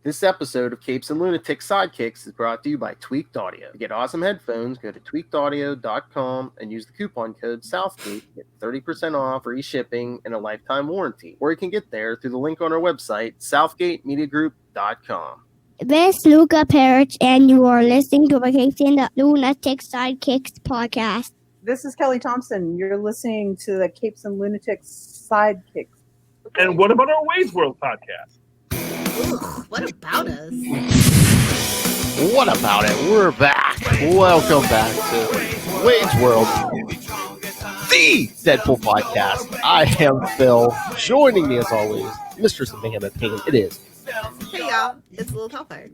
This episode of Capes and Lunatics Sidekicks is brought to you by Tweaked Audio. To get awesome headphones, go to tweakedaudio.com and use the coupon code SOUTHGATE to get 30% off, free shipping, and a lifetime warranty. Or you can get there through the link on our website, southgatemediagroup.com. This is Phil Perich, and you are listening to the Capes and Lunatics Sidekicks Podcast. This is Kelly Thompson. You're listening to the Capes and Lunatics Sidekicks. And what about our Wade's World podcast? Ooh, what about us? What about it? We're back. Welcome back to Wade's World, the Deadpool podcast. I am Phil. Joining me as always, Mistress of Mayhem and Pain. It is. Hey y'all, it's Lilith Hellfire.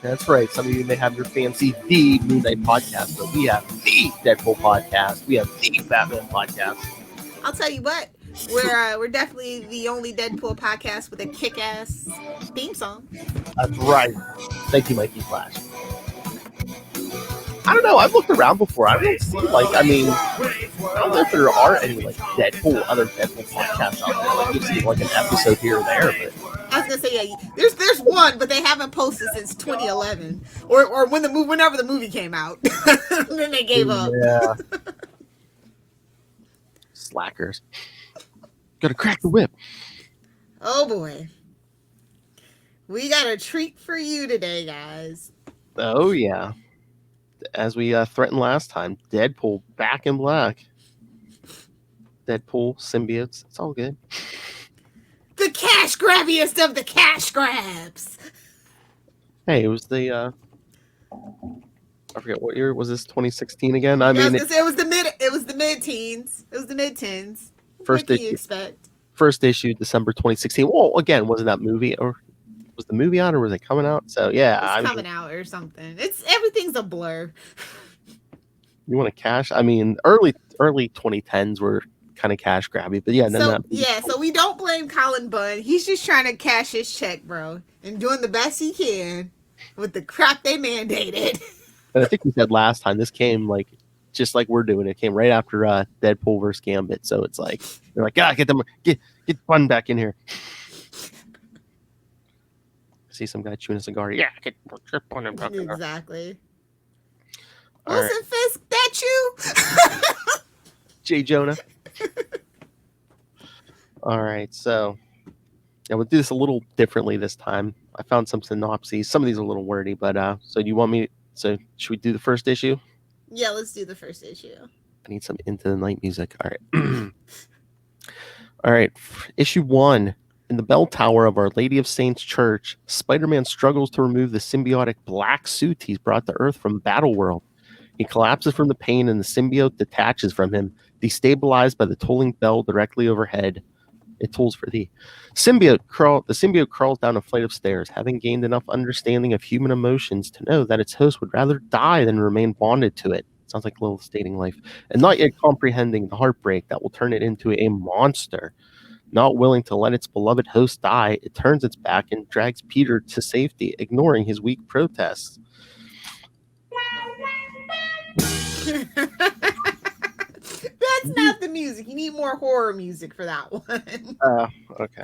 That's right. Some of you may have your fancy The Moon Knight podcast, but we have the Deadpool podcast. We have the Batman podcast. I'll tell you what, we're definitely the only Deadpool podcast with a kick-ass theme song. That's right. Thank you, Mikey Flash. I don't know. I've looked around before. I don't see I don't know if there are any other Deadpool podcasts out there. Like you've seen an episode here or there, but I was gonna say there's one, but they haven't posted since 2011 or whenever the movie came out. And then they gave up. Yeah. Slackers. Gotta crack the whip. Oh boy. We got a treat for you today, guys. Oh yeah. As we threatened last time, Deadpool back in black. Deadpool, symbiotes, it's all good. The cash grabbiest of the cash grabs. Hey, it was the I forget what year was this, 2016 again? It was the mid-teens. It was the mid-teens. First what do you expect? First issue, December 2016. Well, again, wasn't that movie, or was the movie out, or was it coming out? So yeah, it's coming out or something. Everything's a blur. You want to cash? I mean, early 2010s were kind of cash grabby, but yeah. So we don't blame Colin Bunn. He's just trying to cash his check, bro, and doing the best he can with the crap they mandated. And I think we said last time this came just like we're doing. It came right after Deadpool versus Gambit, so it's like they're like, get Bunn back in here. See some guy chewing a cigar. Yeah, get Bunn back in here. Exactly. All Wilson right. Fisk, that you? J. Jonah. All right, so yeah, we'll do this a little differently this time. I found some synopses. Some of these are a little wordy, but so do you want me? So should we do the first issue? Yeah, let's do the first issue. I need some Into the Night music. All right. All right. Issue 1. In the bell tower of Our Lady of Saints Church, Spider-Man struggles to remove the symbiotic black suit he's brought to Earth from Battleworld. He collapses from the pain and the symbiote detaches from him, destabilized by the tolling bell directly overhead. It tolls for thee. The symbiote crawls down a flight of stairs, having gained enough understanding of human emotions to know that its host would rather die than remain bonded to it. Sounds like Lilith's dating life. And not yet comprehending the heartbreak that will turn it into a monster. Not willing to let its beloved host die, it turns its back and drags Peter to safety, ignoring his weak protests. That's not the music. You need more horror music for that one. Okay.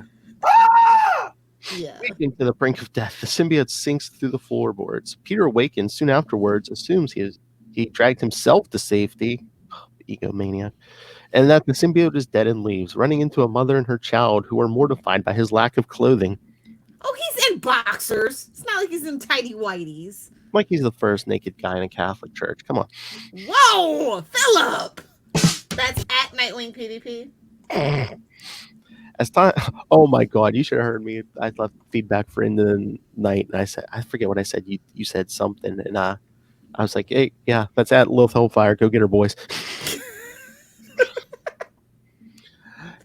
Yeah. Waking to the brink of death, the symbiote sinks through the floorboards. Peter awakens soon afterwards, assumes he dragged himself to safety, egomaniac, and that the symbiote is dead and leaves, running into a mother and her child who are mortified by his lack of clothing. Oh, he's in boxers. It's not like he's in tighty whities. Like he's the first naked guy in a Catholic church. Come on. Whoa, Philip. That's at Nightwing PvP. As time, oh my God, you should have heard me. I left feedback for Into the Night, and I forget what I said. You said something, and I was like, hey, yeah, that's at Lilith Hellfire. Go get her, boys.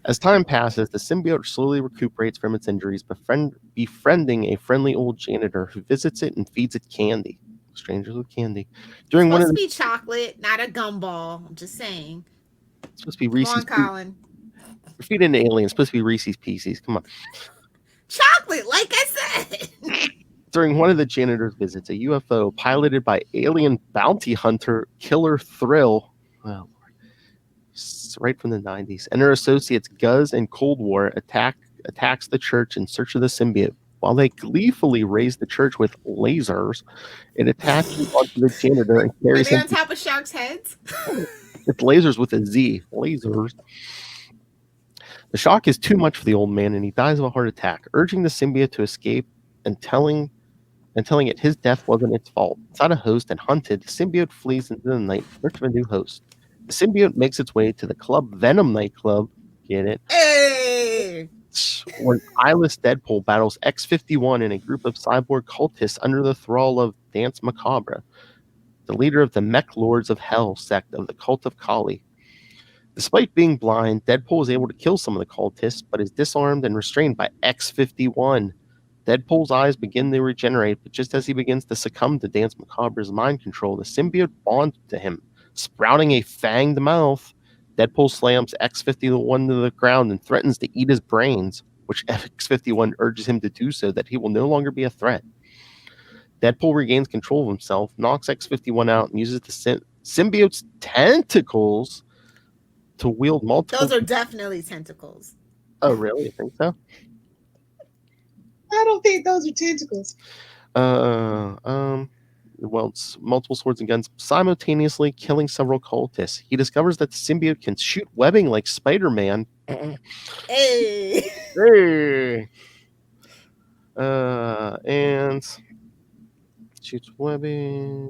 As time passes, the symbiote slowly recuperates from its injuries, befriending a friendly old janitor who visits it and feeds it candy. Strangers with candy. During It's supposed to be chocolate, not a gumball. I'm just saying. It's supposed to be Reese's. Come on, Colin. We're feeding the aliens. It's supposed to be Reese's Pieces. Come on. Chocolate, like I said. During one of the janitor's visits, a UFO piloted by alien bounty hunter Killer Thrill, right from the 90s, and her associates Guz and Cold War attack attacks the church in search of the symbiote. While they gleefully raise the church with lasers, it attaches onto the janitor and Are carries they him. on top of sharks' heads? It's lasers with a Z. Lasers. The shock is too much for the old man, and he dies of a heart attack, urging the symbiote to escape and telling it his death wasn't its fault. Without a host and hunted, the symbiote flees into the night in search of a new host. The symbiote makes its way to the Club Venom nightclub. Get it? Hey! Where eyeless Deadpool battles X-51 and a group of cyborg cultists under the thrall of Dance Macabre, the leader of the Mech Lords of Hell sect of the Cult of Kali. Despite being blind, Deadpool is able to kill some of the cultists, but is disarmed and restrained by X-51. Deadpool's eyes begin to regenerate, but just as he begins to succumb to Dance Macabre's mind control, the symbiote bonds to him, sprouting a fanged mouth. Deadpool slams X-51 to the ground and threatens to eat his brains, which X-51 urges him to do so that he will no longer be a threat. Deadpool regains control of himself, knocks X-51 out, and uses the symbiote's tentacles to wield multiple... Those are definitely tentacles. Oh, really? You think so? I don't think those are tentacles. Well, it's multiple swords and guns, simultaneously killing several cultists. He discovers that the symbiote can shoot webbing like Spider-Man. Hey! Hey! And shoots webbing.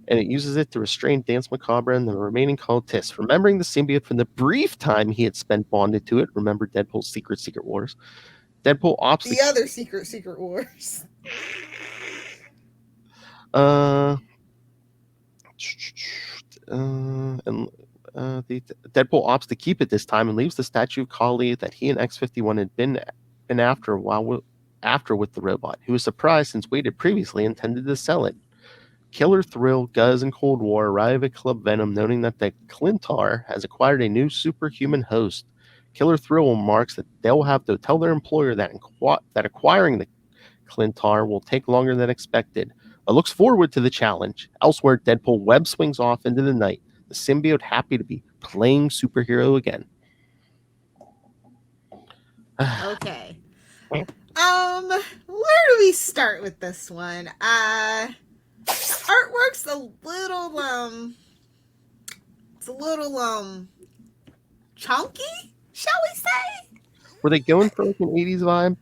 And it uses it to restrain Dance Macabre and the remaining cultists. Remembering the symbiote from the brief time he had spent bonded to it, remember Deadpool's Secret Wars. Deadpool opts The other Secret Wars. Deadpool opts to keep it this time and leaves the statue of Kali that he and X-51 had been after with the robot, who was surprised since Wade had previously intended to sell it. Killer Thrill, Guz, and Cold War arrive at Club Venom, noting that the Clintar has acquired a new superhuman host. Killer Thrill remarks that they'll have to tell their employer that acquiring the Clintar will take longer than expected, but looks forward to the challenge. Elsewhere, Deadpool web swings off into the night, the symbiote happy to be playing superhero again. Okay. Where do we start with this one? Artwork's a little chunky, shall we say? Were they going for like an 80s vibe?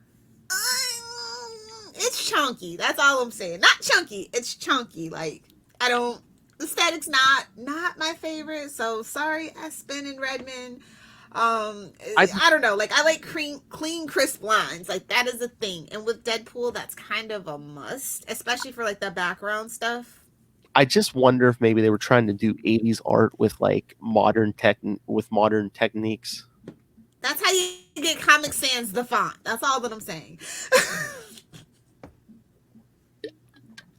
It's chunky. That's all I'm saying. Not chunky. It's chunky. Like, the aesthetic's not my favorite. So sorry, Espen and Redmond. I don't know. Like, I like clean, crisp lines. Like, that is a thing. And with Deadpool, that's kind of a must, especially for like the background stuff. I just wonder if maybe they were trying to do 80s art with like modern techniques. That's how you get Comic Sans the font. That's all that I'm saying.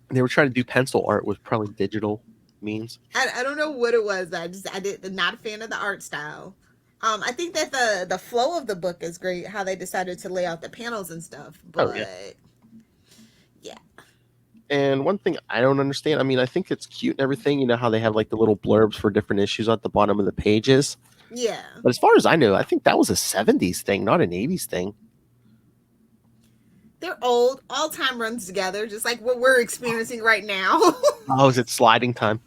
They were trying to do pencil art with probably digital means. I don't know what it was. I'm not a fan of the art style. I think that the flow of the book is great, how they decided to lay out the panels and stuff. But yeah. And one thing I don't understand, I mean, I think it's cute and everything. You know how they have like the little blurbs for different issues at the bottom of the pages? Yeah. But as far as I know, I think that was a 70s thing, not an 80s thing. They're old. All time runs together, just like what we're experiencing right now. Oh, is it sliding time?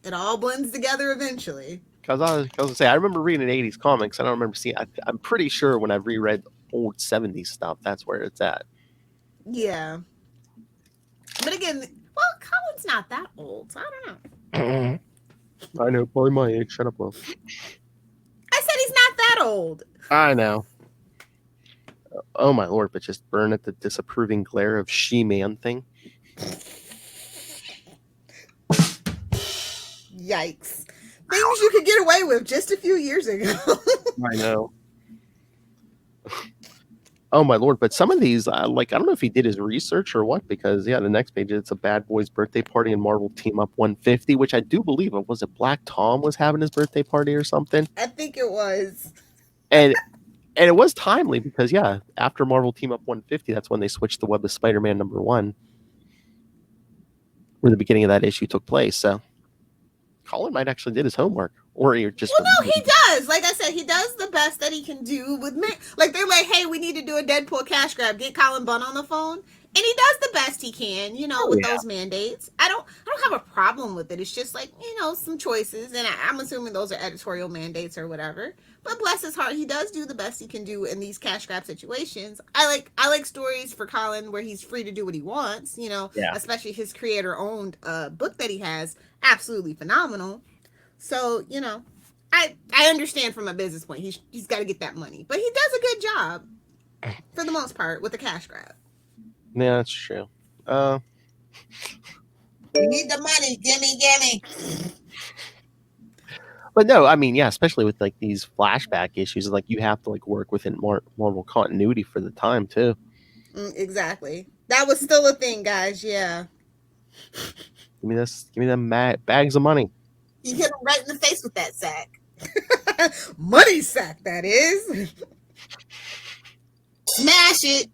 It all blends together eventually. Because I was going to say, I remember reading 80s comics. I don't remember seeing I'm pretty sure when I've reread old 70s stuff, that's where it's at. Yeah. But again, well, Colin's not that old, so I don't know. I know, probably my age. Shut up, Will. I said he's not that old. I know. Oh, my Lord, but just burn at the disapproving glare of She-Man thing. Yikes. Things you could get away with just a few years ago. I know. Oh, my Lord. But some of these, I don't know if he did his research or what, because, the next page, it's a Bad Boys birthday party and Marvel Team Up 150, which I do believe, was it Black Tom was having his birthday party or something? I think it was. And it was timely because, after Marvel Team Up 150, that's when they switched the Web of Spider-Man #1, where the beginning of that issue took place. So Colin might actually did his homework, or you're just... Well, no, he does. Like I said, he does can do with like they're like, hey, we need to do a Deadpool cash grab. Get Colin Bunn on the phone, and he does the best he can, with those mandates. I don't have a problem with it. It's just like some choices, and I'm assuming those are editorial mandates or whatever. But bless his heart, he does do the best he can do in these cash grab situations. I like stories for Colin where he's free to do what he wants. Especially his creator-owned book that he has, absolutely phenomenal. So I understand from a business point, he's got to get that money, but he does a good job for the most part with the cash grab. Yeah, that's true. We need the money. Gimme. But no, I mean, yeah, especially with like these flashback issues, like you have to like work within more continuity for the time too. Exactly. That was still a thing, guys. Yeah. Give me them bags of money. You hit him right in the face with that sack. Money sack, that is. Smash it.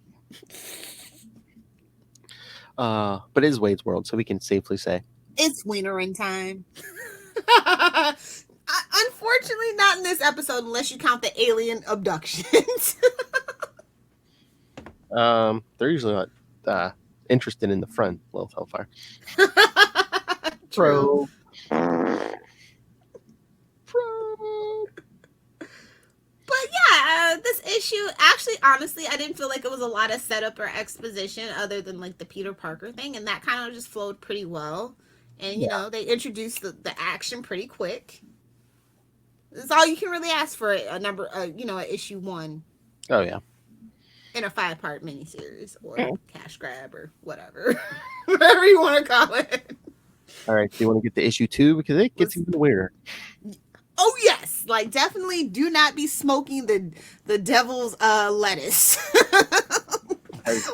But it is Wade's World, so we can safely say it's winnering time. Unfortunately, not in this episode, unless you count the alien abductions. They're usually not interested in the front, Lilith Hellfire. True. But yeah, this issue, actually, honestly, I didn't feel like it was a lot of setup or exposition other than like the Peter Parker thing, and that kind of just flowed pretty well. And they introduced the action pretty quick. That's all you can really ask for an issue 1. Oh yeah. In a 5-part miniseries or cash grab or whatever. Whatever you want to call it. All right, do you want to get to issue 2? Because it gets even weirder. Oh yes, like definitely do not be smoking the devil's lettuce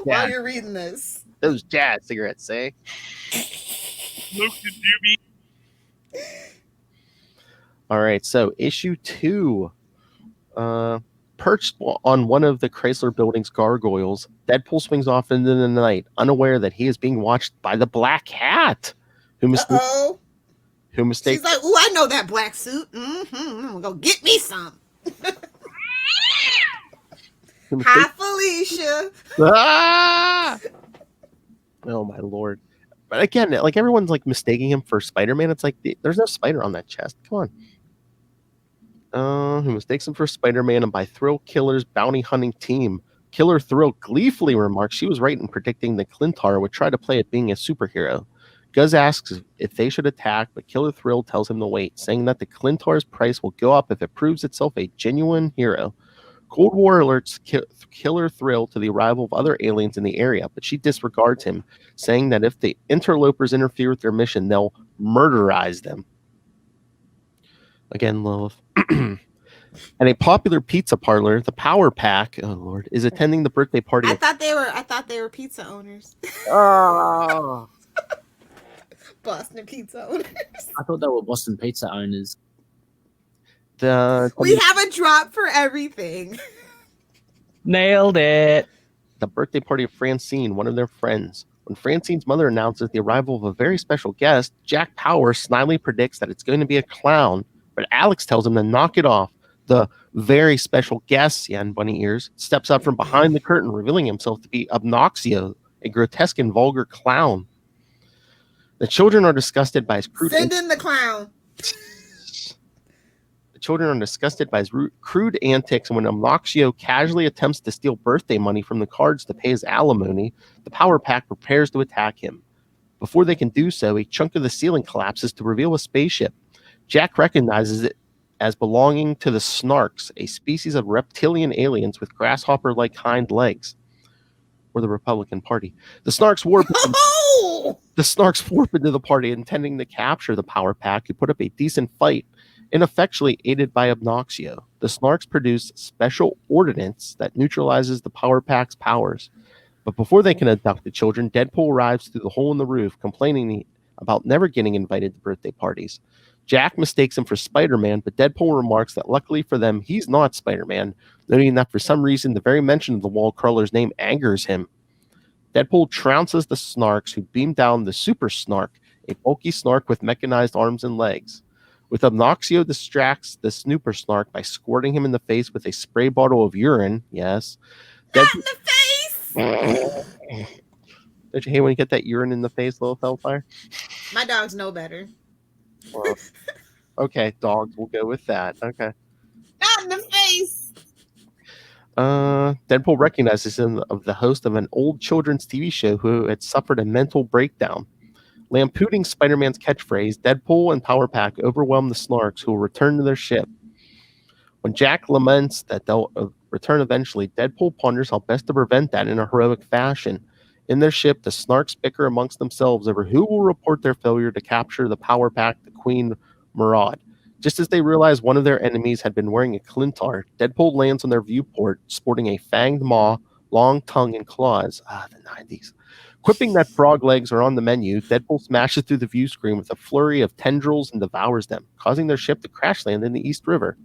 while you're reading this. Those jazz cigarettes, say. Luke, did you be? All right, so issue 2. Perched on one of the Chrysler Building's gargoyles, Deadpool swings off into the night, unaware that he is being watched by the Black Cat, who mistakes. She's like, "Ooh, I know that black suit. I'm gonna go get me some." Hi, Felicia. Ah! Oh my lord! But again, like everyone's like mistaking him for Spider-Man. It's like there's no spider on that chest. Come on. Who mistakes him for Spider-Man, and by Thrill Killer's bounty hunting team. Killer Thrill gleefully remarks she was right in predicting that Clintar would try to play at being a superhero. Guz asks if they should attack, but Killer Thrill tells him to wait, saying that the Clintar's price will go up if it proves itself a genuine hero. Cold War alerts Killer Thrill to the arrival of other aliens in the area, but she disregards him, saying that if the interlopers interfere with their mission, they'll murderize them. Again, Lilith. At a popular pizza parlor, the Power Pack, oh Lord, is attending the birthday party. I thought they were pizza owners. Oh. Boston pizza owners. I thought they were Boston pizza owners. We have a drop for everything. Nailed it. The birthday party of Francine, one of their friends. When Francine's mother announces the arrival of a very special guest, Jack Power snidely predicts that it's going to be a clown, but Alex tells him to knock it off. The very special guest, and bunny ears, steps up from behind the curtain, revealing himself to be Obnoxio, a grotesque and vulgar clown. The children are disgusted by his crude. Send in the clown. The children are disgusted by his crude antics, and when Obnoxio casually attempts to steal birthday money from the cards to pay his alimony, the Power Pack prepares to attack him. Before they can do so, a chunk of the ceiling collapses to reveal a spaceship. Jack recognizes it as belonging to the Snarks, a species of reptilian aliens with grasshopper-like hind legs. Or the Republican Party. The Snarks warp into the party, intending to capture the Power Pack, who put up a decent fight, ineffectually aided by Obnoxio. The Snarks produce special ordnance that neutralizes the Power Pack's powers. But before they can abduct the children, Deadpool arrives through the hole in the roof, complaining about never getting invited to birthday parties. Jack mistakes him for Spider-Man, but Deadpool remarks that luckily for them, he's not Spider-Man, noting that for some reason, the very mention of the wall crawler's name angers him. Deadpool trounces the Snarks, who beam down the Super Snark, a bulky Snark with mechanized arms and legs. With Obnoxio distracts the snooper snark by squirting him in the face with a spray bottle of urine. Yes. Not in the face. Don't you hate when you get that urine in the face, Lilith Hellfire? My dogs know better. Well, okay, dogs. We'll go with that. Okay. Not in the face. Deadpool recognizes him of the host of an old children's TV show who had suffered a mental breakdown. Lampooning Spider-Man's catchphrase, Deadpool and Power Pack overwhelm the Snarks, who will return to their ship. When Jack laments that they'll return eventually, Deadpool ponders how best to prevent that in a heroic fashion. In their ship, the Snarks bicker amongst themselves over who will report their failure to capture the Power Pack, the Queen Maraud. Just as they realize one of their enemies had been wearing a clintar, Deadpool lands on their viewport, sporting a fanged maw, long tongue, and claws. The 90s. Quipping that frog legs are on the menu, Deadpool smashes through the view screen with a flurry of tendrils and devours them, causing their ship to crash land in the East River.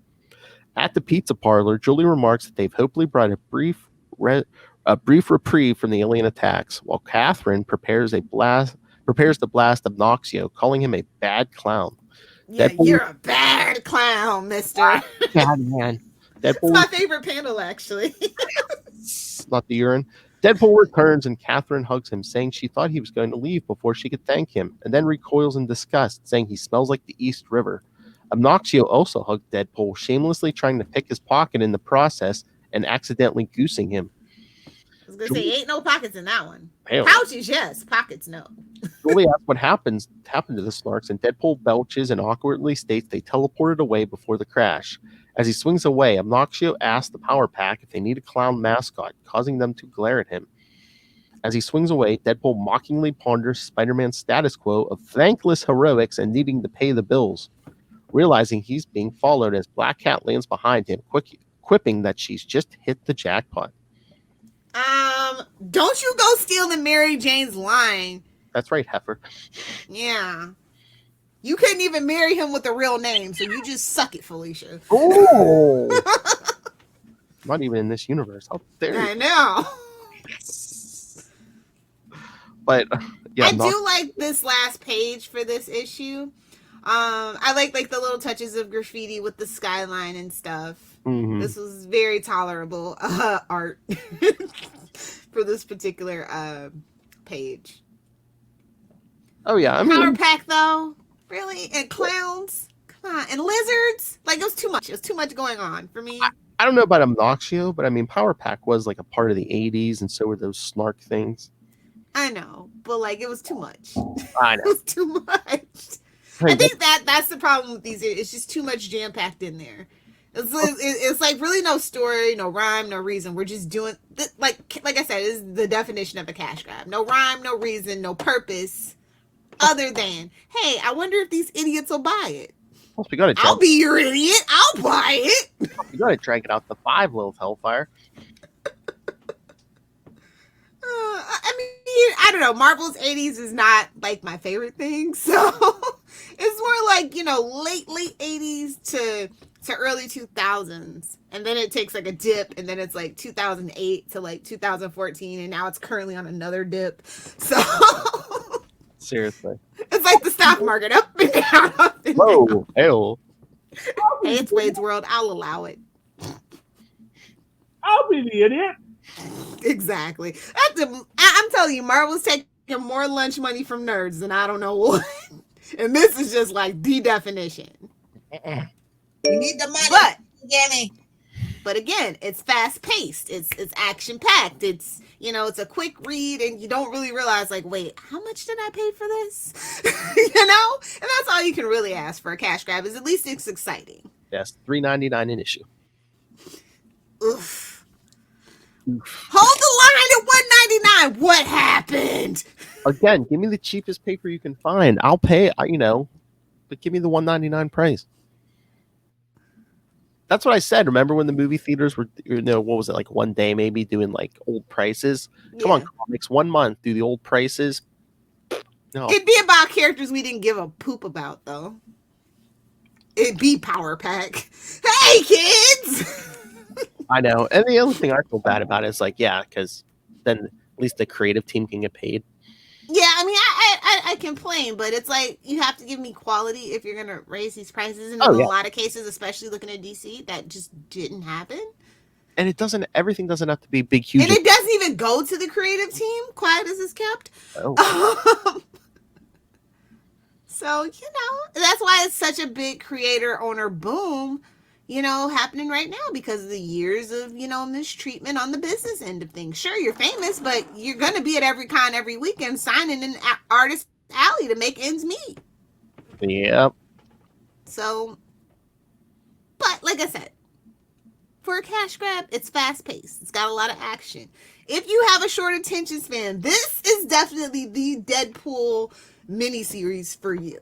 At the pizza parlor, Julie remarks that they've hopefully brought a brief reprieve from the alien attacks, while Catherine prepares the blast Obnoxio, calling him a bad clown. Yeah, Deadpool, you're a bad clown, mister. bad man. It's Deadpool, my favorite panel, actually. not the urine. Deadpool returns and Catherine hugs him, saying she thought he was going to leave before she could thank him, and then recoils in disgust, saying he smells like the East River. Obnoxio also hugged Deadpool, shamelessly trying to pick his pocket in the process and accidentally goosing him. I was going to say, ain't no pockets in that one. Hell. Pouches, yes. Pockets, no. Julie asks what happened to the Snarks, and Deadpool belches and awkwardly states they teleported away before the crash. As he swings away, Obnoxio asks the Power Pack if they need a clown mascot, causing them to glare at him. As he swings away, Deadpool mockingly ponders Spider-Man's status quo of thankless heroics and needing to pay the bills. Realizing he's being followed as Black Cat lands behind him, quipping that she's just hit the jackpot. Don't you go stealing Mary Jane's line. That's right, Heifer. Yeah. You couldn't even marry him with a real name, so you just suck it, Felicia. Oh! Not even in this universe. How dare you? I know. But yeah, I do like this last page for this issue. I like the little touches of graffiti with the skyline and stuff. Mm-hmm. This was very tolerable art for this particular page. Oh yeah, I mean, Power Pack though, really, and clowns, come on, and lizards. Like it was too much. It was too much going on for me. I don't know about Obnoxio, but I mean, Power Pack was like a part of the '80s, and so were those Snark things. I know, but like it was too much. I know. It was too much. I think that's the problem with these. It's just too much jam packed in there. It's like really no story, no rhyme, no reason. We're just doing like I said, is the definition of a cash grab. No rhyme, no reason, no purpose, other than hey, I wonder if these idiots will buy it. Well, we gotta I'll be your idiot. I'll buy it. You gotta drag it out the 5, Lilith Hellfire. I mean, I don't know. Marvel's 80s is not like my favorite thing, so it's more like late 80s to early 2000s, and then it takes like a dip, and then it's like 2008 to like 2014, and now it's currently on another dip. So seriously, it's like the stock market, up and down, up and whoa, down. hell. Hey, it's Wade's World. I'll allow it. I'll be the idiot. Exactly. I'm telling you, Marvel's taking more lunch money from nerds than I don't know what. And this is just like the definition. You need the money, Jamie. But again, it's fast paced. It's action packed. It's it's a quick read, and you don't really realize like, wait, how much did I pay for this? And that's all you can really ask for a cash grab. Is at least it's exciting. Yes, $3.99 an issue. Oof. Hold the line at $1.99. What happened? Again, give me the cheapest paper you can find. I'll pay, but give me the $1.99 price. That's what I said. Remember when the movie theaters were, what was it, like one day maybe doing like old prices? Come on, comics, 1 month, do the old prices. No. It'd be about characters we didn't give a poop about, though. It'd be Power Pack. Hey, kids! I know. And the other thing I feel bad about is like, yeah, because then at least the creative team can get paid. Yeah, I mean, I I complain, but it's like you have to give me quality if you're gonna raise these prices. And in a lot of cases, especially looking at DC, that just didn't happen. And everything doesn't have to be big, huge. And it doesn't even go to the creative team, quiet as it's kept. Oh. So, that's why it's such a big creator owner boom, happening right now because of the years of, mistreatment on the business end of things. Sure, you're famous, but you're going to be at every con every weekend signing in Artist Alley to make ends meet. Yep. So, but like I said, for a cash grab, it's fast paced. It's got a lot of action. If you have a short attention span, this is definitely the Deadpool miniseries for you.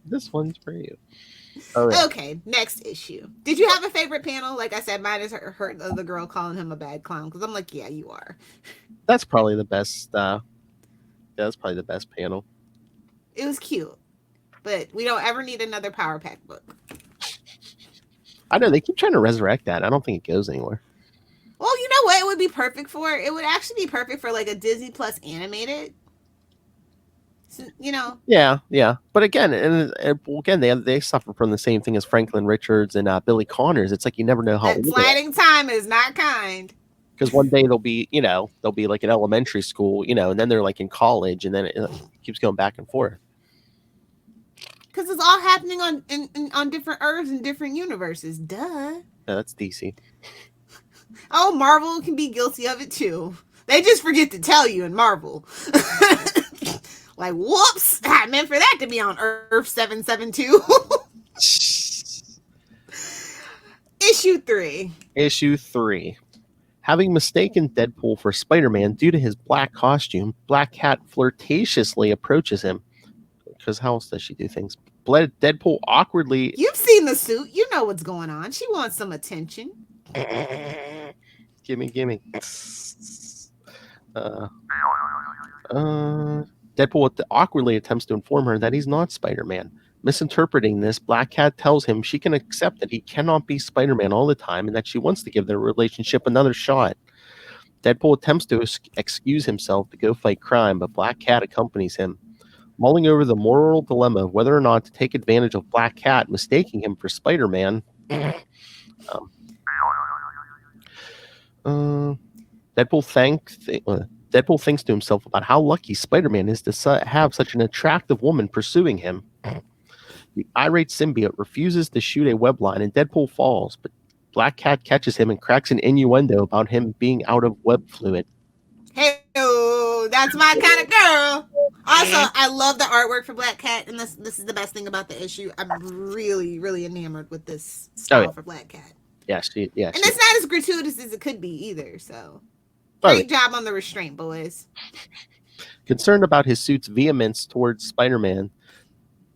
This one's for you. Oh, yeah. Okay, next issue. Did you have a favorite panel? Like I said, mine is her the girl calling him a bad clown because I'm like, yeah, you are. That's probably the best. That's probably the best panel. It was cute, but we don't ever need another Power Pack book. I know they keep trying to resurrect that. I don't think it goes anywhere. Well, you know what? It would be perfect for. It would actually be perfect for like a Disney Plus animated. Yeah. But again, they suffer from the same thing as Franklin Richards and Billy Connors. It's like you never know how. That sliding time is not kind. Because one day they'll be like in elementary school, and then they're like in college, and then it keeps going back and forth. Because it's all happening on different Earths and different universes. Duh. Yeah, that's DC. Oh, Marvel can be guilty of it too. They just forget to tell you in Marvel. Like, whoops! I meant for that to be on Earth 772. Issue 3. Having mistaken Deadpool for Spider-Man due to his black costume, Black Cat flirtatiously approaches him. Because how else does she do things? Deadpool awkwardly... You've seen the suit. You know what's going on. She wants some attention. Gimme. Deadpool awkwardly attempts to inform her that he's not Spider-Man. Misinterpreting this, Black Cat tells him she can accept that he cannot be Spider-Man all the time and that she wants to give their relationship another shot. Deadpool attempts to excuse himself to go fight crime, but Black Cat accompanies him. Mulling over the moral dilemma of whether or not to take advantage of Black Cat, mistaking him for Spider-Man, Deadpool thinks to himself about how lucky Spider-Man is to have such an attractive woman pursuing him. The irate symbiote refuses to shoot a web line and Deadpool falls, but Black Cat catches him and cracks an innuendo about him being out of web fluid. Hey, that's my kind of girl. Also, I love the artwork for Black Cat, and this is the best thing about the issue. I'm really, really enamored with this style for Black Cat. Yeah, and it's not as gratuitous as it could be either. So, great job on the restraint, boys. Concerned about his suit's vehemence towards Spider-Man,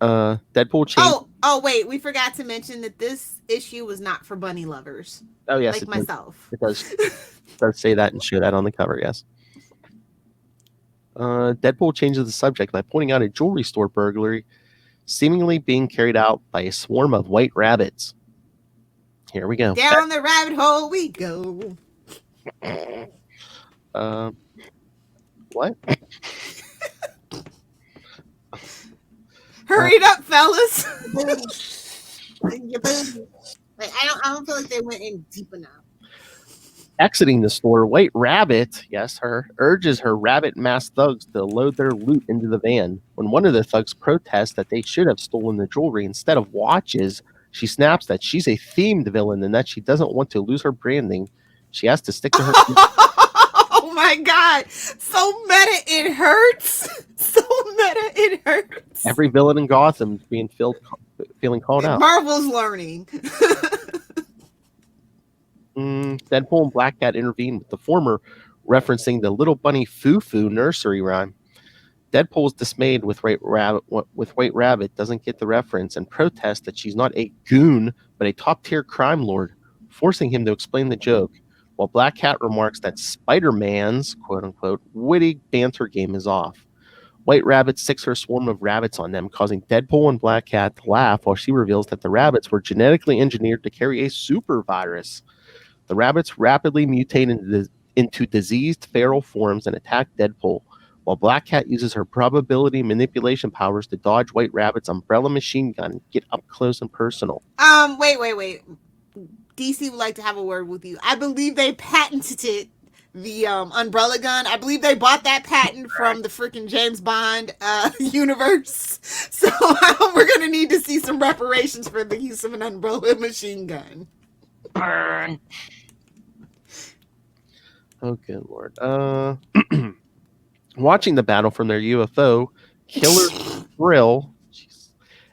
Deadpool changed. Oh, wait, we forgot to mention that this issue was not for bunny lovers. Oh, yes, like myself. It does say that and show that on the cover. Yes. Deadpool changes the subject by pointing out a jewelry store burglary seemingly being carried out by a swarm of white rabbits. Here we go. Down the rabbit hole we go. What? Hurry up, fellas. I don't feel like they went in deep enough. Exiting the store, White Rabbit, urges her rabbit-masked thugs to load their loot into the van. When one of the thugs protests that they should have stolen the jewelry instead of watches, she snaps that she's a themed villain and that she doesn't want to lose her branding. She has to stick to her... Oh my god! So meta, it hurts! So meta, it hurts! Every villain in Gotham is being feeling called out. Marvel's learning. Deadpool and Black Cat intervene, with the former referencing the Little Bunny Foo-Foo nursery rhyme. Deadpool is dismayed with White Rabbit doesn't get the reference and protests that she's not a goon, but a top-tier crime lord, forcing him to explain the joke, while Black Cat remarks that Spider-Man's, quote-unquote, witty banter game is off. White Rabbit sticks her swarm of rabbits on them, causing Deadpool and Black Cat to laugh while she reveals that the rabbits were genetically engineered to carry a super virus. The rabbits rapidly mutate into diseased feral forms and attack Deadpool. while Black Cat uses her probability manipulation powers to dodge White Rabbit's umbrella machine gun and get up close and personal. Wait. DC would like to have a word with you. I believe they patented the umbrella gun. I believe they bought that patent from the freaking James Bond universe. So we're going to need to see some reparations for the use of an umbrella machine gun. Burn. Oh, good Lord. Watching the battle from their UFO, Killer Thrill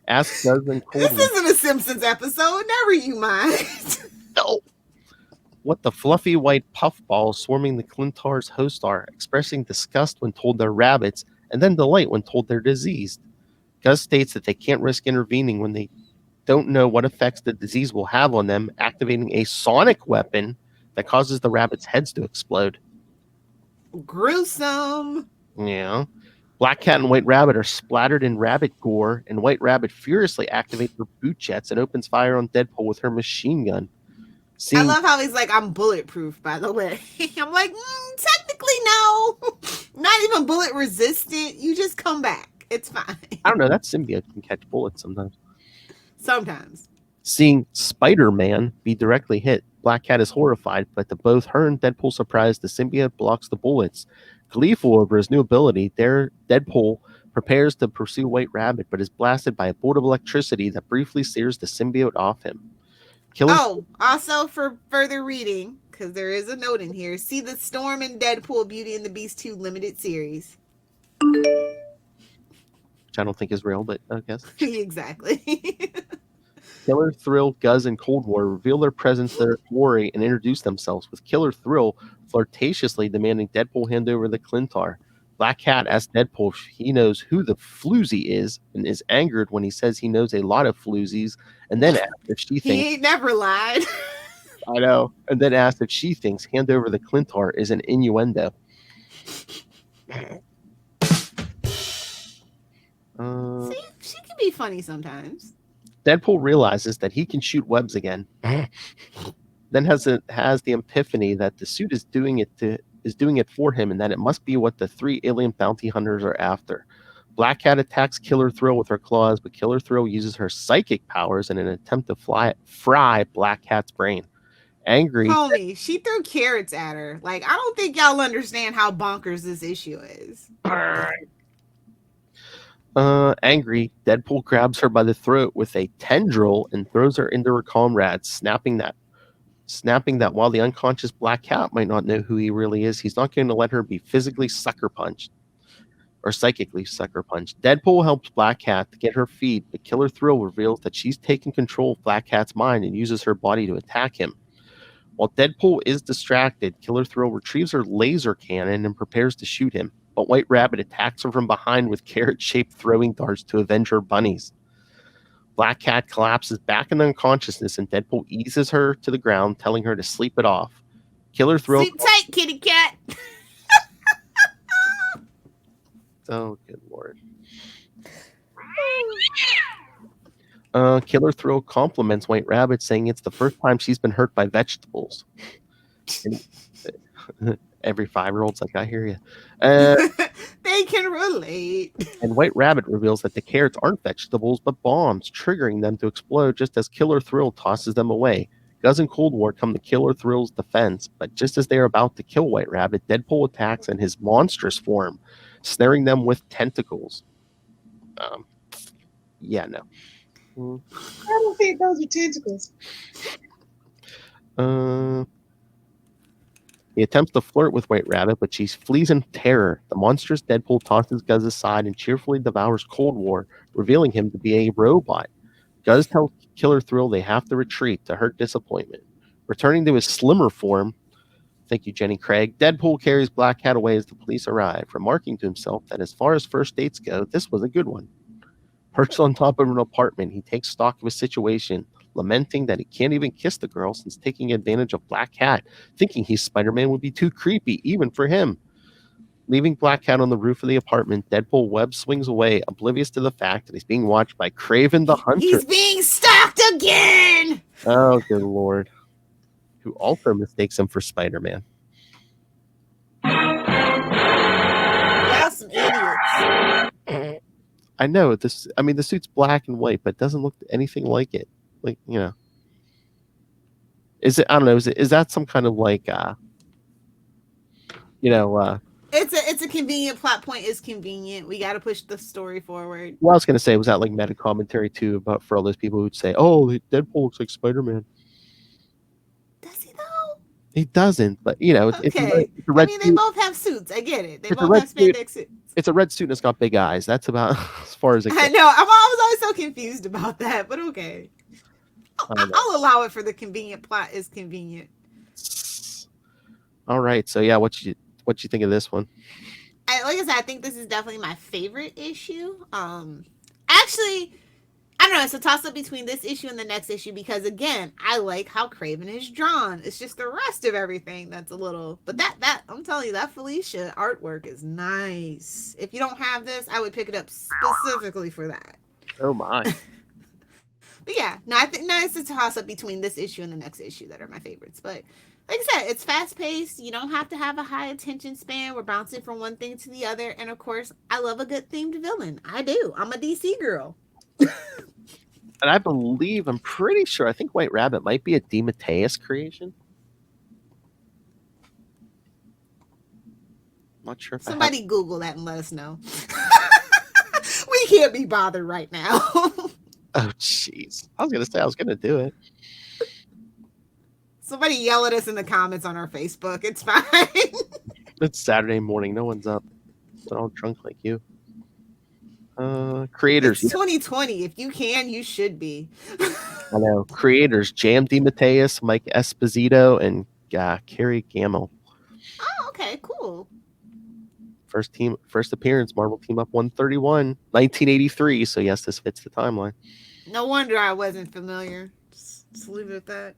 asks Desmond Coldwell. This isn't a Simpsons episode. Never you mind. No. What the fluffy white puffballs swarming the Clintar's host are, expressing disgust when told they're rabbits, and then delight when told they're diseased. Gus states that they can't risk intervening when they don't know what effects the disease will have on them, activating a sonic weapon that causes the rabbits' heads to explode. Gruesome. Yeah. Black Cat and White Rabbit are splattered in rabbit gore, and White Rabbit furiously activates her boot jets and opens fire on Deadpool with her machine gun. I love how he's like, I'm bulletproof, by the way. I'm like, technically, no. Not even bullet resistant. You just come back. It's fine. I don't know. That symbiote can catch bullets sometimes. Sometimes. Seeing Spider-Man be directly hit, Black Cat is horrified, but to both her and Deadpool's surprise, the symbiote blocks the bullets. Gleeful over his new ability, Deadpool prepares to pursue White Rabbit, but is blasted by a bolt of electricity that briefly sears the symbiote off him. Also for further reading, because there is a note in here, see the Storm and Deadpool Beauty and the Beast 2 limited series. Which I don't think is real, but I guess. Exactly. Killer Thrill, Guz, and Cold War reveal their presence to their quarry and introduce themselves, with Killer Thrill flirtatiously demanding Deadpool hand over the Clintar. Black Cat asks Deadpool if he knows who the floozy is and is angered when he says he knows a lot of floozies, and then asks if she thinks... He ain't never lied. I know. And then asks if she thinks hand over the Clintar is an innuendo. See, she can be funny sometimes. Deadpool realizes that he can shoot webs again. Then has the epiphany that the suit is doing it for him, and that it must be what the three alien bounty hunters are after. Black Cat attacks Killer Thrill with her claws, but Killer Thrill uses her psychic powers in an attempt to fry Black Cat's brain. Angry, homie, she threw carrots at her. Like, I don't think y'all understand how bonkers this issue is. Angry, Deadpool grabs her by the throat with a tendril and throws her into her comrades, snapping that while the unconscious Black Cat might not know who he really is, he's not going to let her be physically sucker punched or psychically sucker punched. Deadpool helps Black Cat to get her feet, but Killer Thrill reveals that she's taken control of Black Cat's mind and uses her body to attack him. While Deadpool is distracted, Killer Thrill retrieves her laser cannon and prepares to shoot him, but White Rabbit attacks her from behind with carrot-shaped throwing darts to avenge her bunnies. Black Cat collapses back in unconsciousness, and Deadpool eases her to the ground, telling her to sleep it off. Killer Thrill... Sleep tight, kitty cat! Oh, good Lord. Killer Thrill compliments White Rabbit, saying it's the first time she's been hurt by vegetables. Every 5-year-old's like, I hear you. They can relate. And White Rabbit reveals that the carrots aren't vegetables, but bombs, triggering them to explode just as Killer Thrill tosses them away. Guz and Cold War come to Killer Thrill's defense, but just as they are about to kill White Rabbit, Deadpool attacks in his monstrous form, snaring them with tentacles. Yeah, no. I don't think those are tentacles. He attempts to flirt with White Rabbit, but she flees in terror. The monstrous Deadpool tosses Guz aside and cheerfully devours Cold War, revealing him to be a robot. Guz tells Killer Thrill they have to retreat to her disappointment. Returning to his slimmer form, thank you, Jenny Craig, Deadpool carries Black Cat away as the police arrive, remarking to himself that as far as first dates go, this was a good one. Perched on top of an apartment, he takes stock of his situation, lamenting that he can't even kiss the girl since taking advantage of Black Cat, thinking Spider-Man would be too creepy even for him. Leaving Black Cat on the roof of the apartment, Deadpool web swings away, oblivious to the fact that he's being watched by Kraven the Hunter. He's being stalked again! Oh, good Lord. Who also mistakes him for Spider-Man. Yes, I know this. I mean, the suit's black and white, but it doesn't look anything like it. Like, you know, is it? I don't know. Is that some kind of like, you know? It's a convenient plot point. Is convenient. We got to push the story forward. Well, I was gonna say, was that like meta commentary too, about for all those people who'd say, "Oh, Deadpool looks like Spider-Man." Does he though? He doesn't, but you know, it's Okay. a red I mean, suit. they both have suits. I get it. They It's a both red have suit. spandex suits. It's a red suit and it's got big eyes. That's about as far as it I gets. know. I was always so confused about that, but okay. I'll allow it for the convenient plot is convenient. All right. So yeah, what you think of this one? Like I said, I think this is definitely my favorite issue. Actually, I don't know. It's a toss up between this issue and the next issue because again, I like how Craven is drawn. It's just the rest of everything that's a little. But that I'm telling you, that Felicia artwork is nice. If you don't have this, I would pick it up specifically for that. Oh my. But yeah, no, I think it's a toss up between this issue and the next issue that are my favorites. But like I said, it's fast paced. You don't have to have a high attention span. We're bouncing from one thing to the other. And of course, I love a good themed villain. I do. I'm a DC girl. And I'm pretty sure, I think White Rabbit might be a DeMatteis creation. I'm not sure if somebody Google that and let us know. We can't be bothered right now. Oh, jeez. I was going to say I was going to do it. Somebody yell at us in the comments on our Facebook. It's fine. It's Saturday morning. No one's up. They're all drunk like you. Creators. It's 2020. If you can, you should be. I know. Creators. Jam DeMatteis, Mike Esposito, and Carrie Gamble. Oh, okay. Cool. First appearance, Marvel Team Up 131, 1983. So yes, this fits the timeline. No wonder I wasn't familiar. Just leave it at that.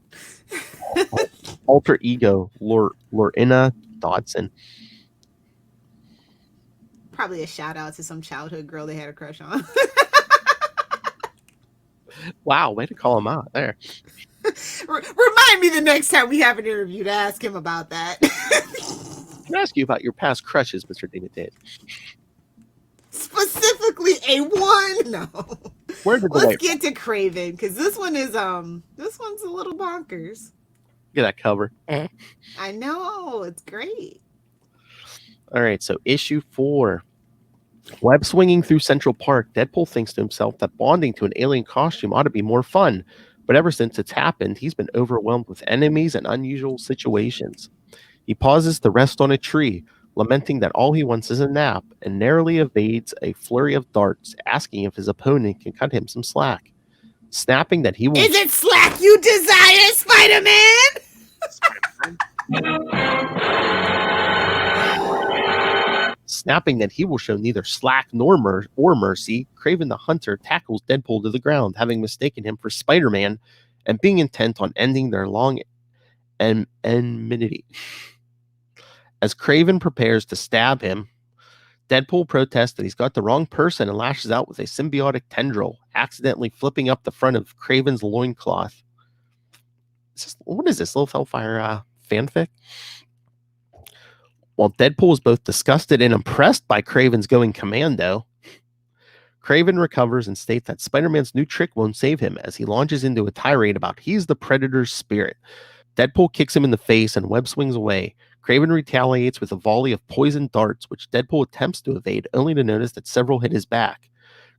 Alter Ego, Lorena Dodson. Probably a shout out to some childhood girl they had a crush on. Wow, way to call him out there. Remind me the next time we have an interview to ask him about that. Can I ask you about your past crushes, Mr. DeMatteis? Specifically a one? No. Where did the Let's get to Craven, because this one's a little bonkers. Get that cover. I know, it's great. All right, so issue 4. Web swinging through Central Park, Deadpool thinks to himself that bonding to an alien costume ought to be more fun. But ever since it's happened, he's been overwhelmed with enemies and unusual situations. He pauses to rest on a tree, lamenting that all he wants is a nap, and narrowly evades a flurry of darts, asking if his opponent can cut him some slack. Snapping that he will... Is it slack you desire, Spider-Man? Snapping that he will show neither slack nor mercy, Kraven the Hunter tackles Deadpool to the ground, having mistaken him for Spider-Man and being intent on ending their long enmity. As Kraven prepares to stab him, Deadpool protests that he's got the wrong person and lashes out with a symbiotic tendril, accidentally flipping up the front of Kraven's loincloth. What is this, Lilith Hellfire fanfic? While Deadpool is both disgusted and impressed by Kraven's going commando, Kraven recovers and states that Spider-Man's new trick won't save him as he launches into a tirade about he's the Predator's spirit. Deadpool kicks him in the face and Web swings away. Kraven retaliates with a volley of poisoned darts, which Deadpool attempts to evade, only to notice that several hit his back.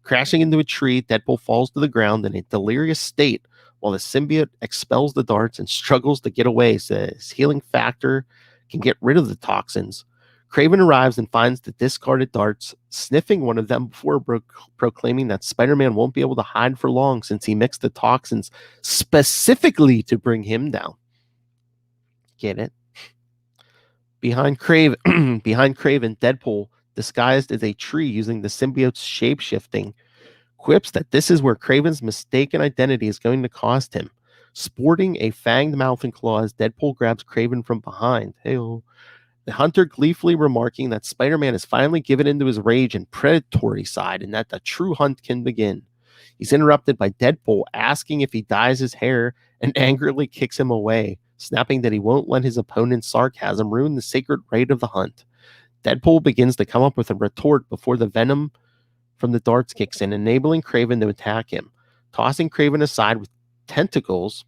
Crashing into a tree, Deadpool falls to the ground in a delirious state, while the symbiote expels the darts and struggles to get away so that his healing factor can get rid of the toxins. Kraven arrives and finds the discarded darts, sniffing one of them before proclaiming that Spider-Man won't be able to hide for long since he mixed the toxins specifically to bring him down. Get it? Behind Kraven, Deadpool, disguised as a tree using the symbiote's shape-shifting, quips that this is where Kraven's mistaken identity is going to cost him. Sporting a fanged mouth and claws, Deadpool grabs Kraven from behind. Hey-oh. The Hunter gleefully remarking that Spider-Man has finally given into his rage and predatory side and that the true hunt can begin. He's interrupted by Deadpool asking if he dyes his hair and angrily kicks him away, snapping that he won't let his opponent's sarcasm ruin the sacred rite of the hunt. Deadpool begins to come up with a retort before the venom from the darts kicks in, enabling Kraven to attack him. Tossing Kraven aside with tentacles,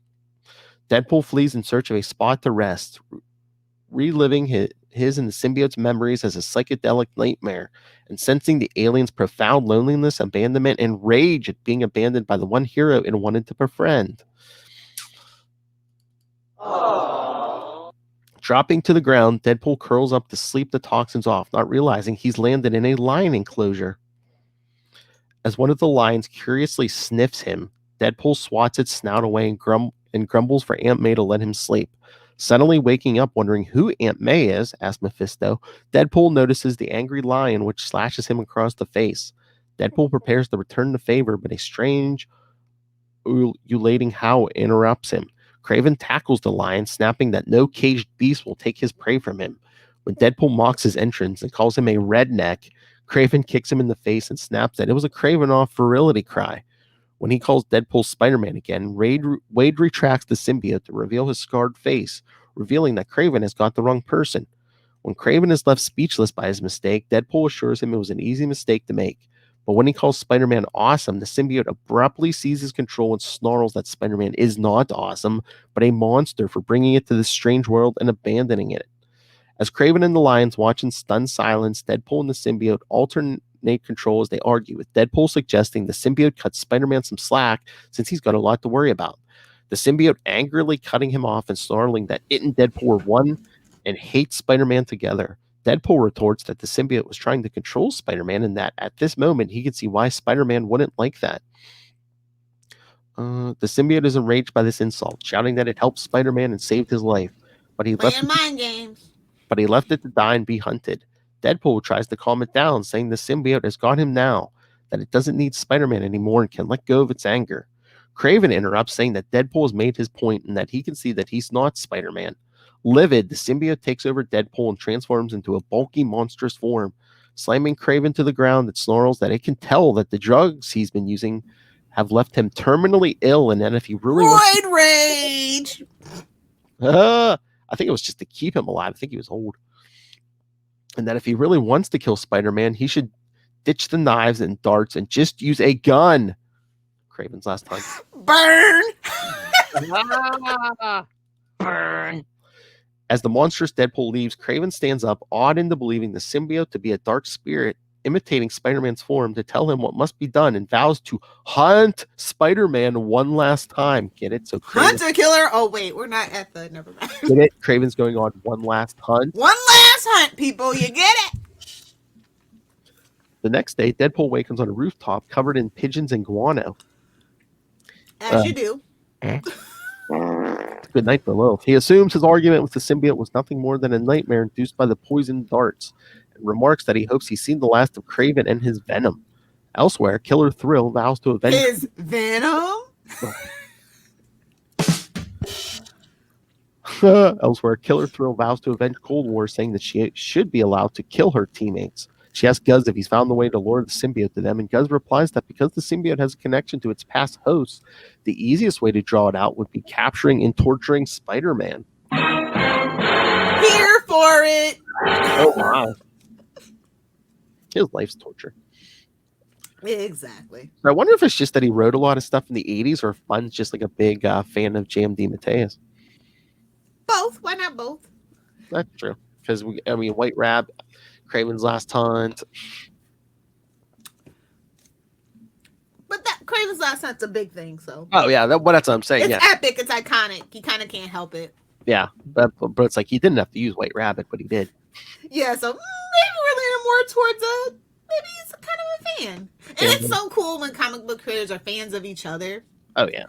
Deadpool flees in search of a spot to rest, reliving his and the symbiote's memories as a psychedelic nightmare, and sensing the alien's profound loneliness, abandonment, and rage at being abandoned by the one hero it wanted to befriend. Dropping to the ground, Deadpool curls up to sleep the toxins off, not realizing he's landed in a lion enclosure. As one of the lions curiously sniffs him, Deadpool swats its snout away and grumbles for Aunt May to let him sleep. Suddenly waking up wondering who Aunt May is, asks Mephisto, Deadpool notices the angry lion which slashes him across the face. Deadpool prepares to return the favor, but a strange, ululating howl interrupts him. Kraven tackles the lion, snapping that no caged beast will take his prey from him. When Deadpool mocks his entrance and calls him a redneck, Kraven kicks him in the face and snaps that it was a Kraven-off virility cry. When he calls Deadpool Spider-Man again, Wade retracts the symbiote to reveal his scarred face, revealing that Kraven has got the wrong person. When Kraven is left speechless by his mistake, Deadpool assures him it was an easy mistake to make. But when he calls Spider-Man awesome, the symbiote abruptly seizes control and snarls that Spider-Man is not awesome, but a monster for bringing it to this strange world and abandoning it. As Kraven and the lions watch in stunned silence, Deadpool and the symbiote alternate control as they argue, with Deadpool suggesting the symbiote cuts Spider-Man some slack since he's got a lot to worry about. The symbiote angrily cutting him off and snarling that it and Deadpool were one and hate Spider-Man together. Deadpool retorts that the symbiote was trying to control Spider-Man and that at this moment he could see why Spider-Man wouldn't like that. The symbiote is enraged by this insult, shouting that it helped Spider-Man and saved his life, but he left it to die and be hunted. Deadpool tries to calm it down, saying the symbiote has got him now, that it doesn't need Spider-Man anymore and can let go of its anger. Kraven interrupts, saying that Deadpool has made his point and that he can see that he's not Spider-Man. Livid, the symbiote takes over Deadpool and transforms into a bulky, monstrous form. Slamming Kraven to the ground, it snarls that it can tell that the drugs he's been using have left him terminally ill, and that if he really rage. I think it was just to keep him alive. I think he was old. And that if he really wants to kill Spider-Man, he should ditch the knives and darts and just use a gun. Kraven's last time. Burn! Burn! As the monstrous Deadpool leaves, Kraven stands up, awed into believing the symbiote to be a dark spirit, imitating Spider-Man's form to tell him what must be done, and vows to hunt Spider-Man one last time. Get it? So Hunter killer. Oh wait, we're not at the. Never mind. Get it? Kraven's going on one last hunt. One last hunt, people. You get it? The next day, Deadpool wakens on a rooftop covered in pigeons and guano. As you do. Good night for Lilith. He assumes his argument with the symbiote was nothing more than a nightmare induced by the poisoned darts, and remarks that he hopes he's seen the last of Kraven and his venom. Elsewhere, Killer Thrill vows to avenge his venom. Elsewhere, Killer Thrill vows to avenge Cold War, saying that she should be allowed to kill her teammates. She asks Guz if he's found the way to lure the symbiote to them, and Guz replies that because the symbiote has a connection to its past hosts, the easiest way to draw it out would be capturing and torturing Spider-Man. Here for it! Oh, wow. His life's torture. Exactly. I wonder if it's just that he wrote a lot of stuff in the 80s, or if Bun's just like a big fan of J.M. DeMatteis. Both. Why not both? That's true. Because, White Rabbit, Kraven's Last Hunt. But that Kraven's Last Hunt's a big thing, so. Oh, yeah. That's what I'm saying. It's epic. It's iconic. You kind of can't help it. Yeah. But it's like he didn't have to use White Rabbit, but he did. Yeah, so maybe we're leaning more towards maybe he's kind of a fan. And it's so cool when comic book creators are fans of each other. Oh, yeah.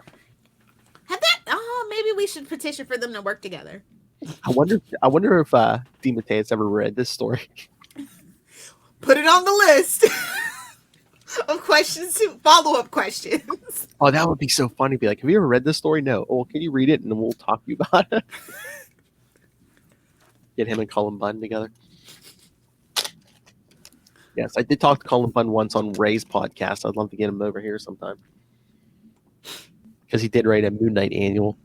Maybe we should petition for them to work together. I wonder if DeMatteis ever read this story. Put it on the list of questions, follow-up questions. Oh, that would be so funny. Be like, have you ever read this story? No. Oh, can you read it and then we'll talk to you about it? Get him and Cullen Bunn together. Yes, I did talk to Cullen Bunn once on Ray's podcast. I'd love to get him over here sometime. Because he did write a Moon Knight annual.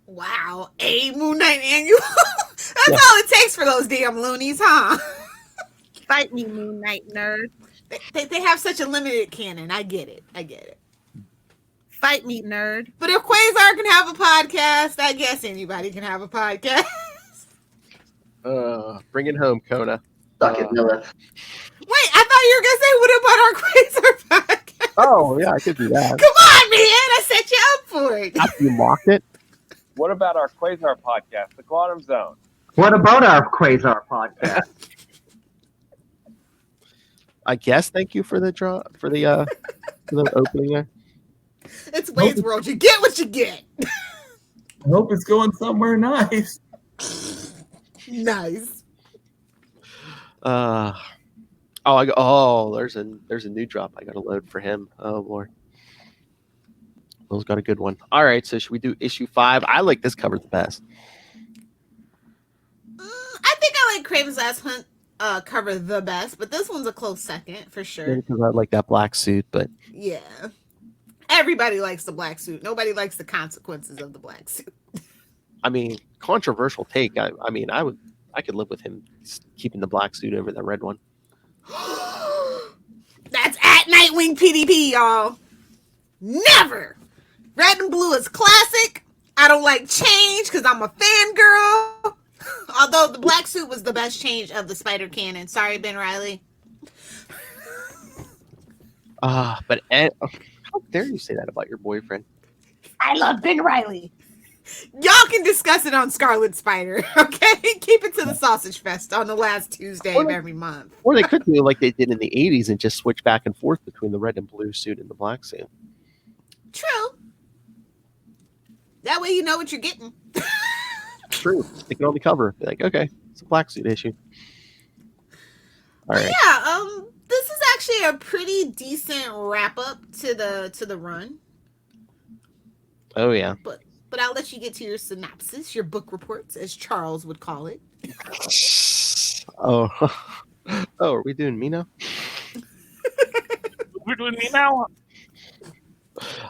Wow, a Moon Knight annual? That's That's all it takes for those damn loonies, huh? Fight me, Moon Knight nerd. They have such a limited canon. I get it. Fight me, nerd. But if Quasar can have a podcast, I guess anybody can have a podcast. Bring it home, Kona. Suck it, Lilith. Wait, I thought you were gonna say, what about our Quasar podcast? Oh, yeah, I could do that. Come on, man. I set you up for it. After you mocked it? What about our Quasar podcast, The Quantum Zone? What about our Quasar podcast? I guess thank you for the for the opening there. It's Wade's World. You get what you get. I hope it's going somewhere nice. Nice. There's a new drop I got to load for him. Oh Lord. Will's got a good one. All right, so should we do issue 5? I like this cover the best. I think I like Craven's Last Hunt cover the best, but this one's a close second for sure. Because I like that black suit, but yeah. Everybody likes the black suit. Nobody likes the consequences of the black suit. I mean, controversial take. I could live with him keeping the black suit over the red one. That's at Nightwing PDP, y'all. Never. Red and blue is classic. I don't like change because I'm a fangirl. Although the black suit was the best change of the Spider canon. Sorry, Ben Reilly. But Ed, how dare you say that about your boyfriend? I love Ben Reilly. Y'all can discuss it on Scarlet Spider, okay? Keep it to the Sausage Fest on the last Tuesday of every month. Or they could do like they did in the 80s and just switch back and forth between the red and blue suit and the black suit. True. That way you know what you're getting. True. Stick it on the cover. Be like, okay, it's a black suit issue. All right. Yeah, this is actually a pretty decent wrap up to the run. Oh yeah. But I'll let you get to your synopsis, your book reports, as Charles would call it. Oh, are we doing me now? We're doing me now.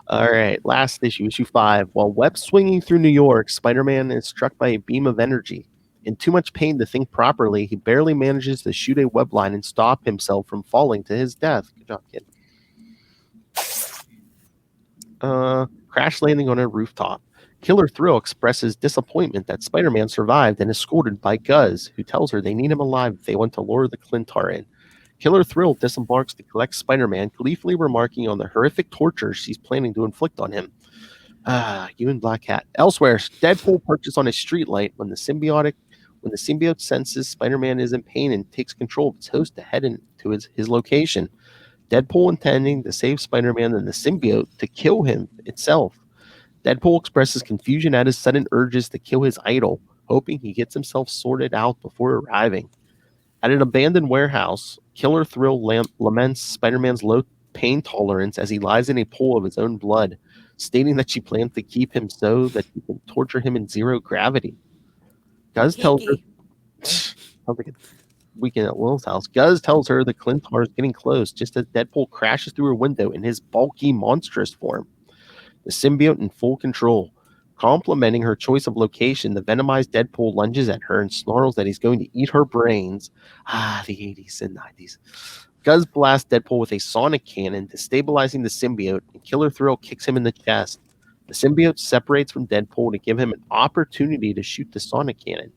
All right, last issue, issue 5. While web swinging through New York, Spider-Man is struck by a beam of energy. In too much pain to think properly, he barely manages to shoot a web line and stop himself from falling to his death. Good job, kid. Crash landing on a rooftop. Killer Thrill expresses disappointment that Spider-Man survived and is scolded by Guz, who tells her they need him alive if they want to lure the Clintar in. Killer Thrill disembarks to collect Spider-Man, gleefully remarking on the horrific torture she's planning to inflict on him. You and Black Cat. Elsewhere, Deadpool perches on a streetlight when the symbiote senses Spider-Man is in pain and takes control of its host to head into his location. Deadpool intending to save Spider-Man and the symbiote to kill him itself. Deadpool expresses confusion at his sudden urges to kill his idol, hoping he gets himself sorted out before arriving. At an abandoned warehouse, Killer Thrill laments Spider-Man's low pain tolerance as he lies in a pool of his own blood, stating that she plans to keep him so that he can torture him in zero gravity. Guz tells her... Sounds like a weekend at Will's house. Guz tells her the Clintar is getting close, just as Deadpool crashes through her window in his bulky, monstrous form. The symbiote in full control. Complimenting her choice of location, the venomized Deadpool lunges at her and snarls that he's going to eat her brains. The 80s and 90s. Guz blasts Deadpool with a sonic cannon, destabilizing the symbiote, and Killer Thrill kicks him in the chest. The symbiote separates from Deadpool to give him an opportunity to shoot the sonic cannon.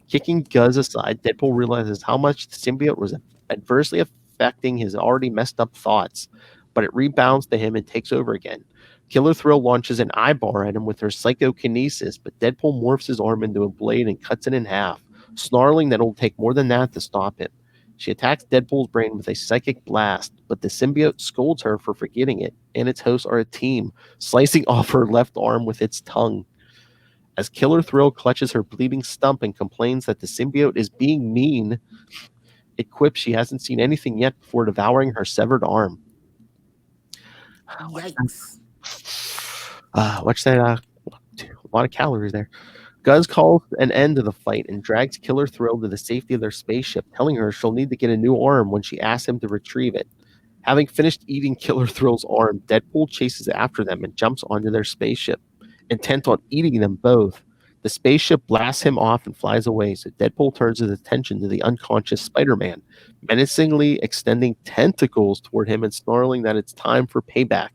Kicking Guz aside, Deadpool realizes how much the symbiote was adversely affecting his already messed up thoughts, but it rebounds to him and takes over again. Killer Thrill launches an eye bar at him with her psychokinesis, but Deadpool morphs his arm into a blade and cuts it in half, snarling that it'll take more than that to stop him. She attacks Deadpool's brain with a psychic blast, but the symbiote scolds her for forgetting it, and its hosts are a team, slicing off her left arm with its tongue. As Killer Thrill clutches her bleeding stump and complains that the symbiote is being mean, it quips she hasn't seen anything yet before devouring her severed arm. Yikes. Watch that. A lot of calories there. Guz calls an end to the fight and drags Killer Thrill to the safety of their spaceship, telling her she'll need to get a new arm when she asks him to retrieve it. Having finished eating Killer Thrill's arm, Deadpool chases after them and jumps onto their spaceship, intent on eating them both. The spaceship blasts him off and flies away, so Deadpool turns his attention to the unconscious Spider-Man, menacingly extending tentacles toward him and snarling that it's time for payback.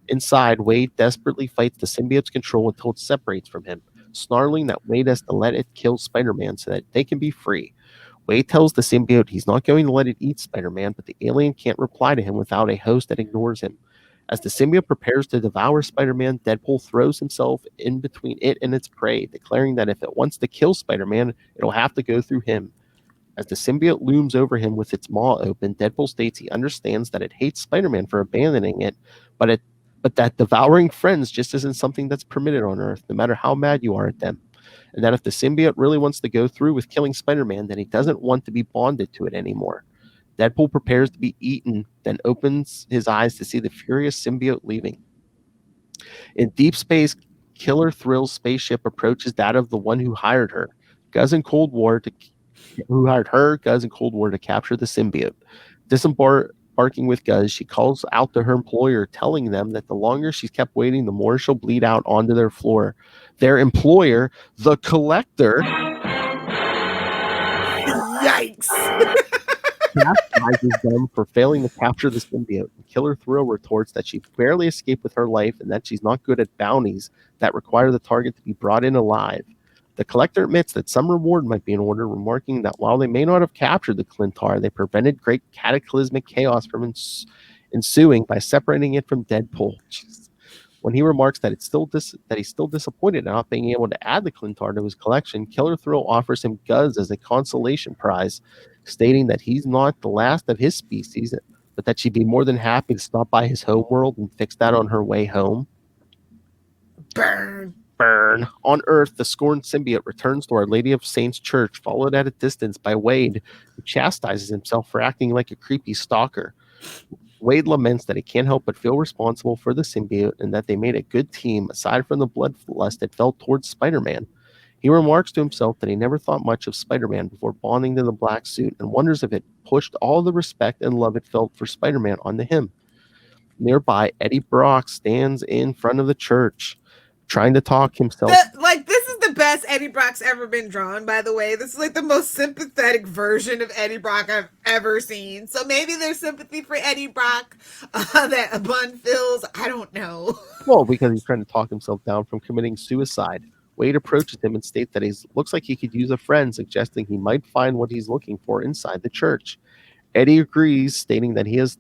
Inside, Wade desperately fights the symbiote's control until it separates from him, snarling that Wade has to let it kill Spider-Man so that they can be free. Wade tells the symbiote he's not going to let it eat Spider-Man, but the alien can't reply to him without a host that ignores him. As the symbiote prepares to devour Spider-Man, Deadpool throws himself in between it and its prey, declaring that if it wants to kill Spider-Man, it'll have to go through him. As the symbiote looms over him with its maw open, Deadpool states he understands that it hates Spider-Man for abandoning it, but that devouring friends just isn't something that's permitted on Earth, no matter how mad you are at them. And that if the symbiote really wants to go through with killing Spider-Man, then he doesn't want to be bonded to it anymore. Deadpool prepares to be eaten, then opens his eyes to see the furious symbiote leaving. In deep space, Killer Thrill's spaceship approaches that of the one who hired her, Guz and Cold War to capture the symbiote. Disembarking with Guz, she calls out to her employer, telling them that the longer she's kept waiting, the more she'll bleed out onto their floor. Their employer, the Collector, Yikes! chastises them for failing to capture the symbiote. Killer Thrill retorts that she barely escaped with her life and that she's not good at bounties that require the target to be brought in alive. The Collector admits that some reward might be in order, remarking that while they may not have captured the Clintar, they prevented great cataclysmic chaos from ensuing by separating it from Deadpool. When he remarks that he's still disappointed in not being able to add the Clintar to his collection, Killer Thrill offers him Guz as a consolation prize, stating that he's not the last of his species, but that she'd be more than happy to stop by his homeworld and fix that on her way home. Burn. On Earth, the scorned symbiote returns to Our Lady of Saints Church, followed at a distance by Wade, who chastises himself for acting like a creepy stalker. Wade laments that he can't help but feel responsible for the symbiote and that they made a good team aside from the bloodlust it felt towards Spider-Man. He remarks to himself that he never thought much of Spider-Man before bonding to the black suit and wonders if it pushed all the respect and love it felt for Spider-Man onto him. Nearby, Eddie Brock stands in front of the church, trying to talk himself. This is the best Eddie Brock's ever been drawn, by the way. This is like the most sympathetic version of Eddie Brock I've ever seen. So maybe there's sympathy for Eddie Brock that a bun feels. I don't know. Well, because he's trying to talk himself down from committing suicide. Wade approaches him and states that he looks like he could use a friend, suggesting he might find what he's looking for inside the church. Eddie agrees, stating that he has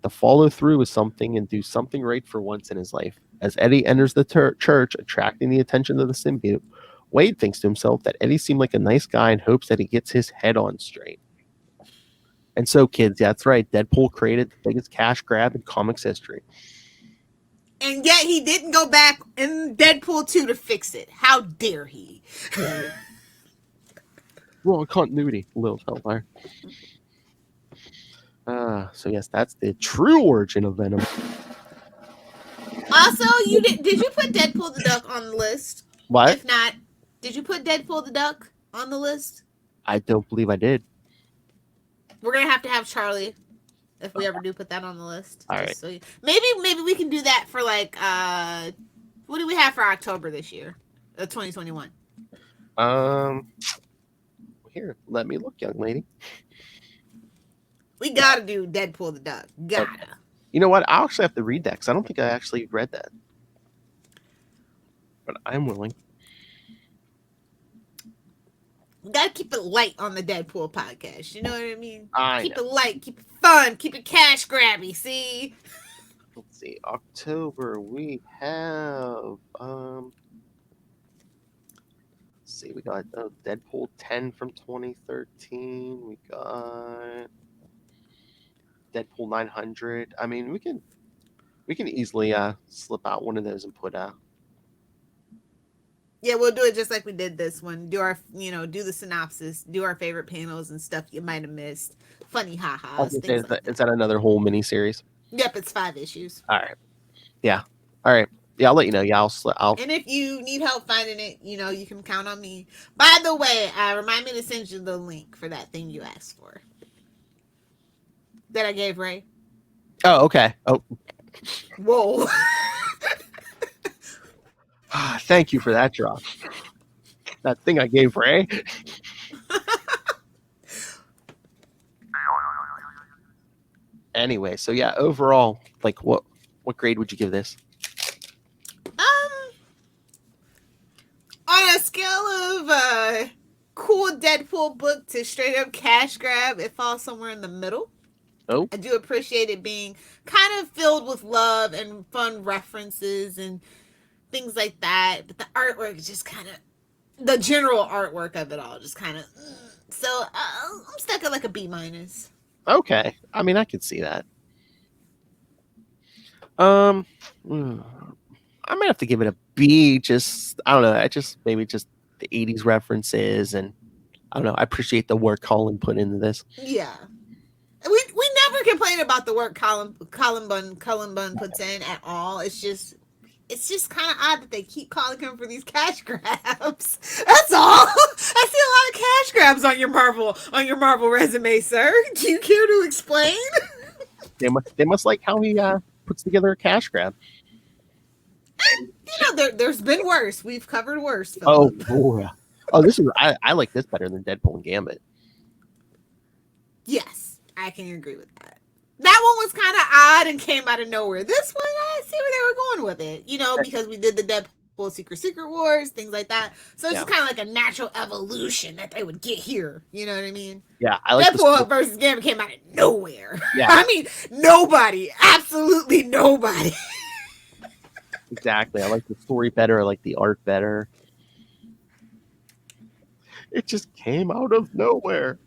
to follow through with something and do something right for once in his life. As Eddie enters the church, attracting the attention of the symbiote, Wade thinks to himself that Eddie seemed like a nice guy and hopes that he gets his head on straight. And so, kids, that's right. Deadpool created the biggest cash grab in comics history. And yet he didn't go back in Deadpool 2 to fix it. How dare he? Wrong continuity, Lilith Hellfire. So yes, that's the true origin of Venom. Also, did you put Deadpool the Duck on the list? What? If not, did you put Deadpool the Duck on the list? I don't believe I did. We're gonna have Charlie if we ever do put that on the list. All right. So maybe we can do that for like what do we have for October this year? 2021. Here, let me look, young lady. We gotta do Deadpool the Duck. Gotta. Okay. You know what? I'll actually have to read that because I don't think I actually read that. But I'm willing. We gotta keep it light on the Deadpool podcast. You know what I mean? Keep know. it light, keep it fun, keep it cash grabby. See? Let's see. October, we have let's see, we got Deadpool 10 from 2013. We got Deadpool 900. I mean, we can easily slip out one of those and put Yeah, we'll do it just like we did this one. Do our, do the synopsis, do our favorite panels and stuff you might have missed. Funny ha-has. is that another whole mini series? Yep, it's 5 issues. All right. Yeah. All right. Yeah, I'll let you know. Yeah, I'll. And if you need help finding it, you can count on me. By the way, remind me to send you the link for that thing you asked for. That I gave Ray. Oh, okay. Oh. Whoa. Thank you for that drop. That thing I gave Ray. Anyway, so yeah, overall, like what grade would you give this? On a scale of cool Deadpool book to straight up cash grab, it falls somewhere in the middle. Oh. I do appreciate it being kind of filled with love and fun references and things like that. But the artwork is just kind of, the general artwork of it all just kind of, so I'm stuck at like a B-. Okay. I mean, I could see that. I might have to give it a B. Just, I don't know. Maybe just the 80s references, and I don't know. I appreciate the work Colin put into this. Yeah. We never complain about the work Colin Bunn puts in at all. It's just kind of odd that they keep calling him for these cash grabs. That's all. I see a lot of cash grabs on your Marvel resume, sir. Do you care to explain? They must like how he puts together a cash grab. There's been worse. We've covered worse. Oh, Philip. boy. This is I like this better than Deadpool and Gambit. Yes, I can agree with that. That one was kind of odd and came out of nowhere. This one, I see where they were going with it. Because we did the Deadpool Secret Wars, things like that. So it's just kind of like a natural evolution that they would get here. You know what I mean? Yeah, I like Deadpool versus Gambit came out of nowhere. Yeah. I mean, nobody, absolutely nobody. Exactly. I like the story better. I like the art better. It just came out of nowhere.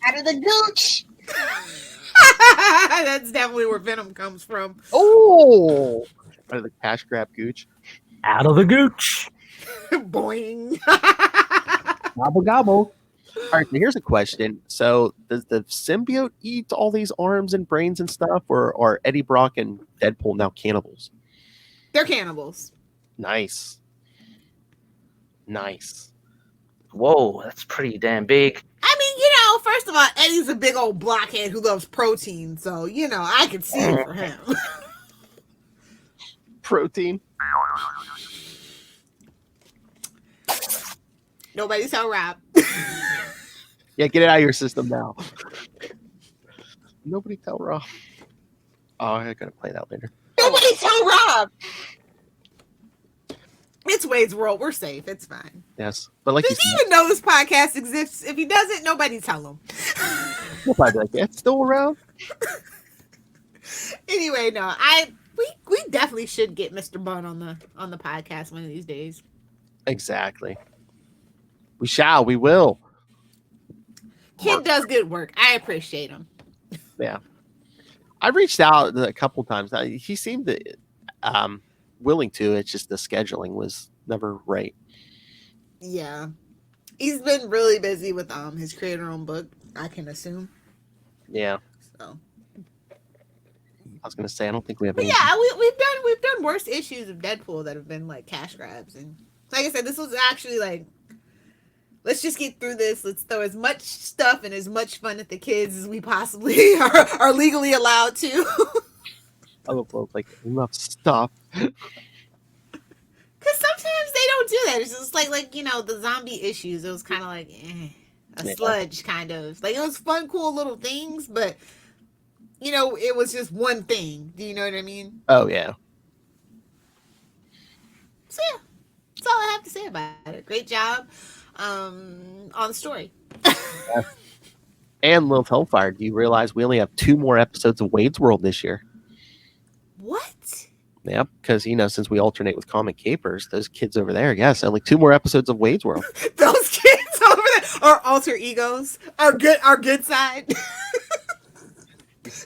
Out of the gooch. That's definitely where Venom comes from. Oh, out of the cash grab gooch. Out of the gooch. Boing. Gobble gobble. All right, so here's a question. So does the symbiote eat all these arms and brains and stuff, or are Eddie Brock and Deadpool now cannibals? They're cannibals. Nice. Whoa, that's pretty damn big. I mean, first of all, Eddie's a big old blockhead who loves protein, so, I can see it for him. Protein. Nobody tell Rob. Yeah, get it out of your system now. Nobody tell Rob. Oh, I gotta play that later. Nobody tell Rob. It's Wade's World. We're safe. It's fine. Yes, but like does he even know this podcast exists? If he doesn't, nobody tell him. He'll probably be like, yeah, it's still around. Anyway, no, we definitely should get Mr. Bunn on the podcast one of these days. Exactly. We will. Kid does good work. I appreciate him. Yeah. I reached out a couple times. He seemed willing to. It's just the scheduling was never right. Yeah. He's been really busy with his creator-owned book, I can assume. Yeah. So I was gonna say I don't think we have but any. Yeah, we've done worse issues of Deadpool that have been like cash grabs, and like I said, this was actually like, let's just get through this. Let's throw as much stuff and as much fun at the kids as we possibly are legally allowed to. Oh, like enough stuff. Because sometimes they don't do that. It's just like the zombie issues. It was kind of like a sludge kind of. Like it was fun, cool little things, but it was just one thing. Do you know what I mean? Oh yeah. So yeah, that's all I have to say about it. Great job on the story. Yeah. And Lilith Hellfire, do you realize we only have 2 more episodes of Wade's World this year? What? Yeah, because since we alternate with comic capers, those kids over there, yes, only 2 more episodes of Wade's World. Those kids over there are alter egos. Our good side.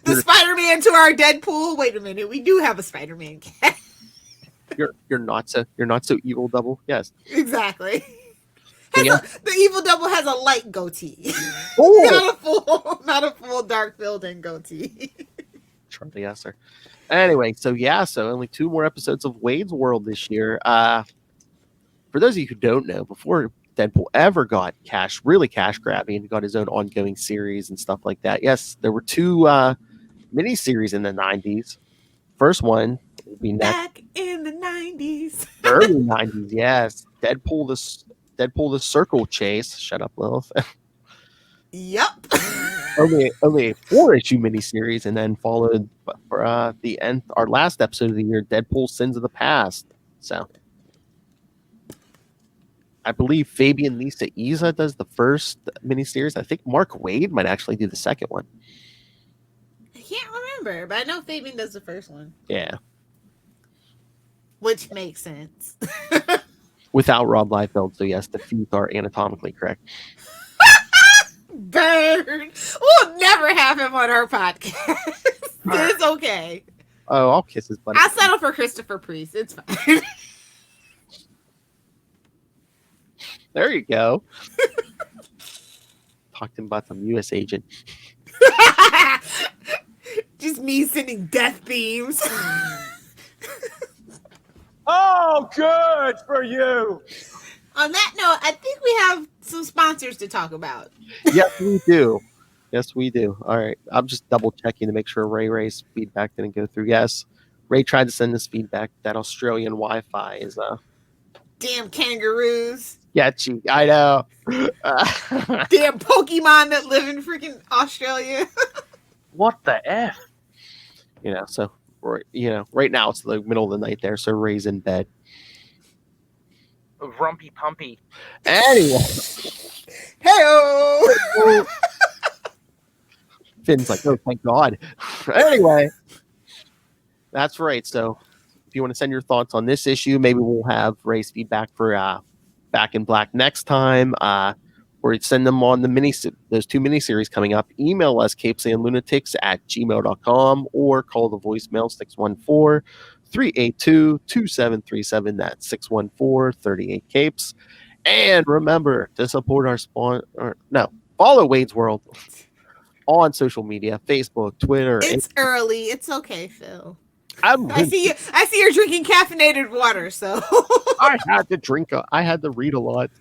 The Spider-Man to our Deadpool. Wait a minute, we do have a Spider-Man cat. You're not so evil double. Yes, exactly. Yeah. The evil double has a light goatee. Oh. not a full dark building goatee. Charlie Esser. Anyway, so only 2 more episodes of Wade's World this year. For those of you who don't know, before Deadpool ever got really cash grabbing and got his own ongoing series and stuff like that, yes, there were 2 miniseries in the 90s. First one will be back in the 90s. Early 90s, yes. Deadpool Deadpool the Circle Chase. Shut up, Lilith. Yep. only a 4-issue miniseries, and then followed for the end, our last episode of the year, Deadpool Sins of the Past. So I believe Fabian Lisa Isa does the first miniseries. I think Mark Wade might actually do the second one. I can't remember, but I know Fabian does the first one. Yeah. Which makes sense. Without Rob Liefeld, so yes, the feet are anatomically correct. Burn. We'll never have him on our podcast. It's okay. Oh, I'll kiss his butt. I'll settle for Christopher Priest. It's fine. There you go. Talk to him about some U.S. agent. Just me sending death beams. Oh, good for you. On that note, I think we have some sponsors to talk about. Yes, we do. Yes, we do. All right. I'm just double checking to make sure Ray's feedback didn't go through. Yes. Ray tried to send us feedback. That Australian Wi-Fi is Damn kangaroos. Yeah, gee, I know. Damn Pokemon that live in freaking Australia. What the F? So right now it's the middle of the night there, so Ray's in bed. Rumpy pumpy. Anyway. Hey-o! Finn's like, oh, thank God. Anyway, that's right. So if you want to send your thoughts on this issue, maybe we'll have Ray's feedback for Back in Black next time, or send them on those 2 miniseries coming up. Email us, capesandlunatics@gmail.com, or call the voicemail 614-382-2737. That's 614-38-CAPES. And remember to support our follow Wade's World on social media, Facebook, Twitter. It's early. It's okay, Phil. I see you're drinking caffeinated water, so I had to drink. I had to read a lot.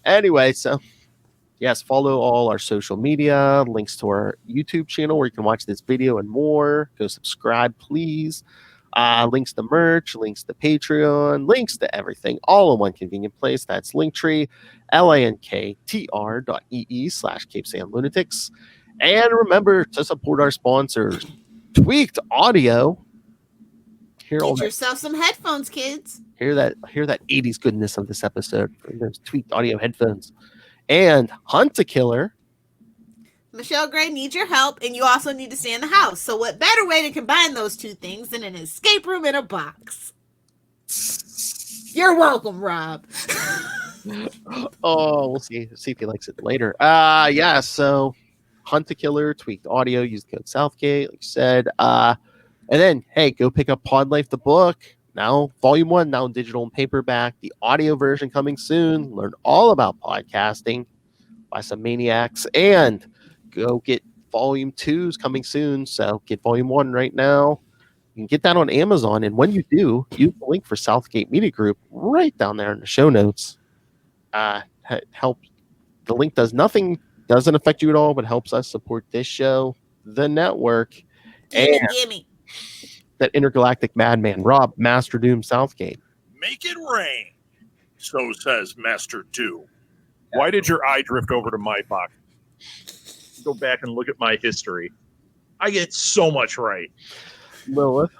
Anyway, so yes, follow all our social media, links to our YouTube channel where you can watch this video and more. Go subscribe, please. Links to merch, links to Patreon, links to everything, all in one convenient place. That's Linktree, linktr.ee/capesandlunatics. And remember to support our sponsors, Tweaked Audio. Get yourself some headphones, kids. Hear that 80s goodness of this episode from those Tweaked Audio headphones. And Hunt a Killer. Michelle Gray needs your help, and you also need to stay in the house. So what better way to combine those two things than an escape room in a box? You're welcome, Rob. Oh, we'll see if he likes it later. Yeah, so Hunt a Killer, Tweaked Audio, use the code Southgate, like you said. And then, hey, go pick up Pod Life the book. Now, volume 1, now in digital and paperback. The audio version coming soon. Learn all about podcasting by some maniacs. And go get volume 2's coming soon. So get volume 1 right now. You can get that on Amazon. And when you do, use the link for Southgate Media Group right down there in the show notes. Help. The link doesn't affect you at all, but helps us support this show, the network, and gimme. That intergalactic madman, Rob Master Doom Southgate. Make it rain, so says Master Doom. Why did your eye drift over to my box? Go back and look at my history. I get so much right. Lilith.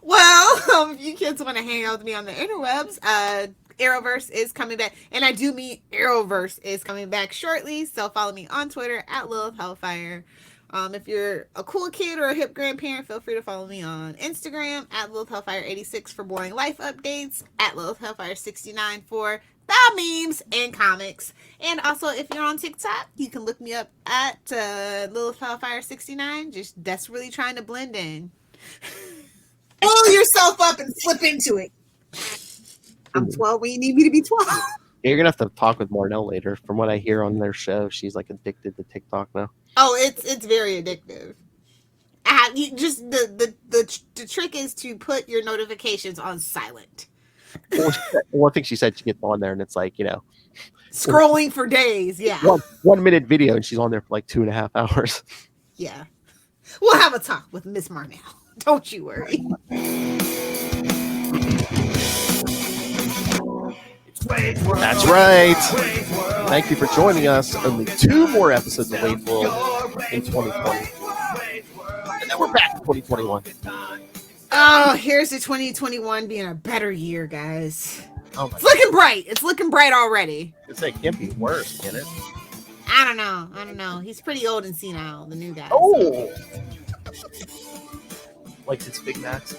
Well, if you kids want to hang out with me on the interwebs, Arrowverse is coming back. And I do mean Arrowverse is coming back shortly. So follow me on Twitter @Lilith Hellfire. If you're a cool kid or a hip grandparent, feel free to follow me on Instagram @LilithHellfire86 for boring life updates, @LilithHellfire69 for the memes and comics. And also, if you're on TikTok, you can look me up at LilithHellfire69. Just desperately trying to blend in. Pull yourself up and slip into it. I'm 12 when you need me to be 12. You're gonna have to talk with Marnell later. From what I hear on their show, she's like addicted to TikTok now. Oh, it's very addictive. The trick is to put your notifications on silent. Well, I think she said she gets on there and it's like, scrolling for days. Yeah. 1 minute video and she's on there for like 2.5 hours. Yeah. We'll have a talk with Miss Marnell. Don't you worry. It's That's right. Thank you for joining us. Only 2 more episodes of Waitful in 2020. And then we're back in 2021. Oh, here's the 2021 being a better year, guys. Oh my It's looking bright. It's looking bright already. It can't be worse, can it? I don't know. He's pretty old and senile, the new guy. Oh! Like his Big Macs?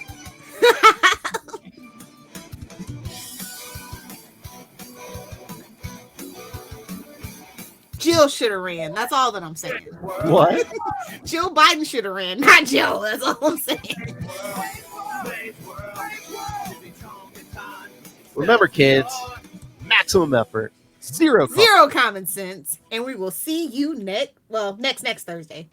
Jill should have ran. That's all that I'm saying. What? Jill Biden should have ran, not Jill. That's all I'm saying. Remember, kids, maximum effort, zero common sense, and we will see you next Thursday.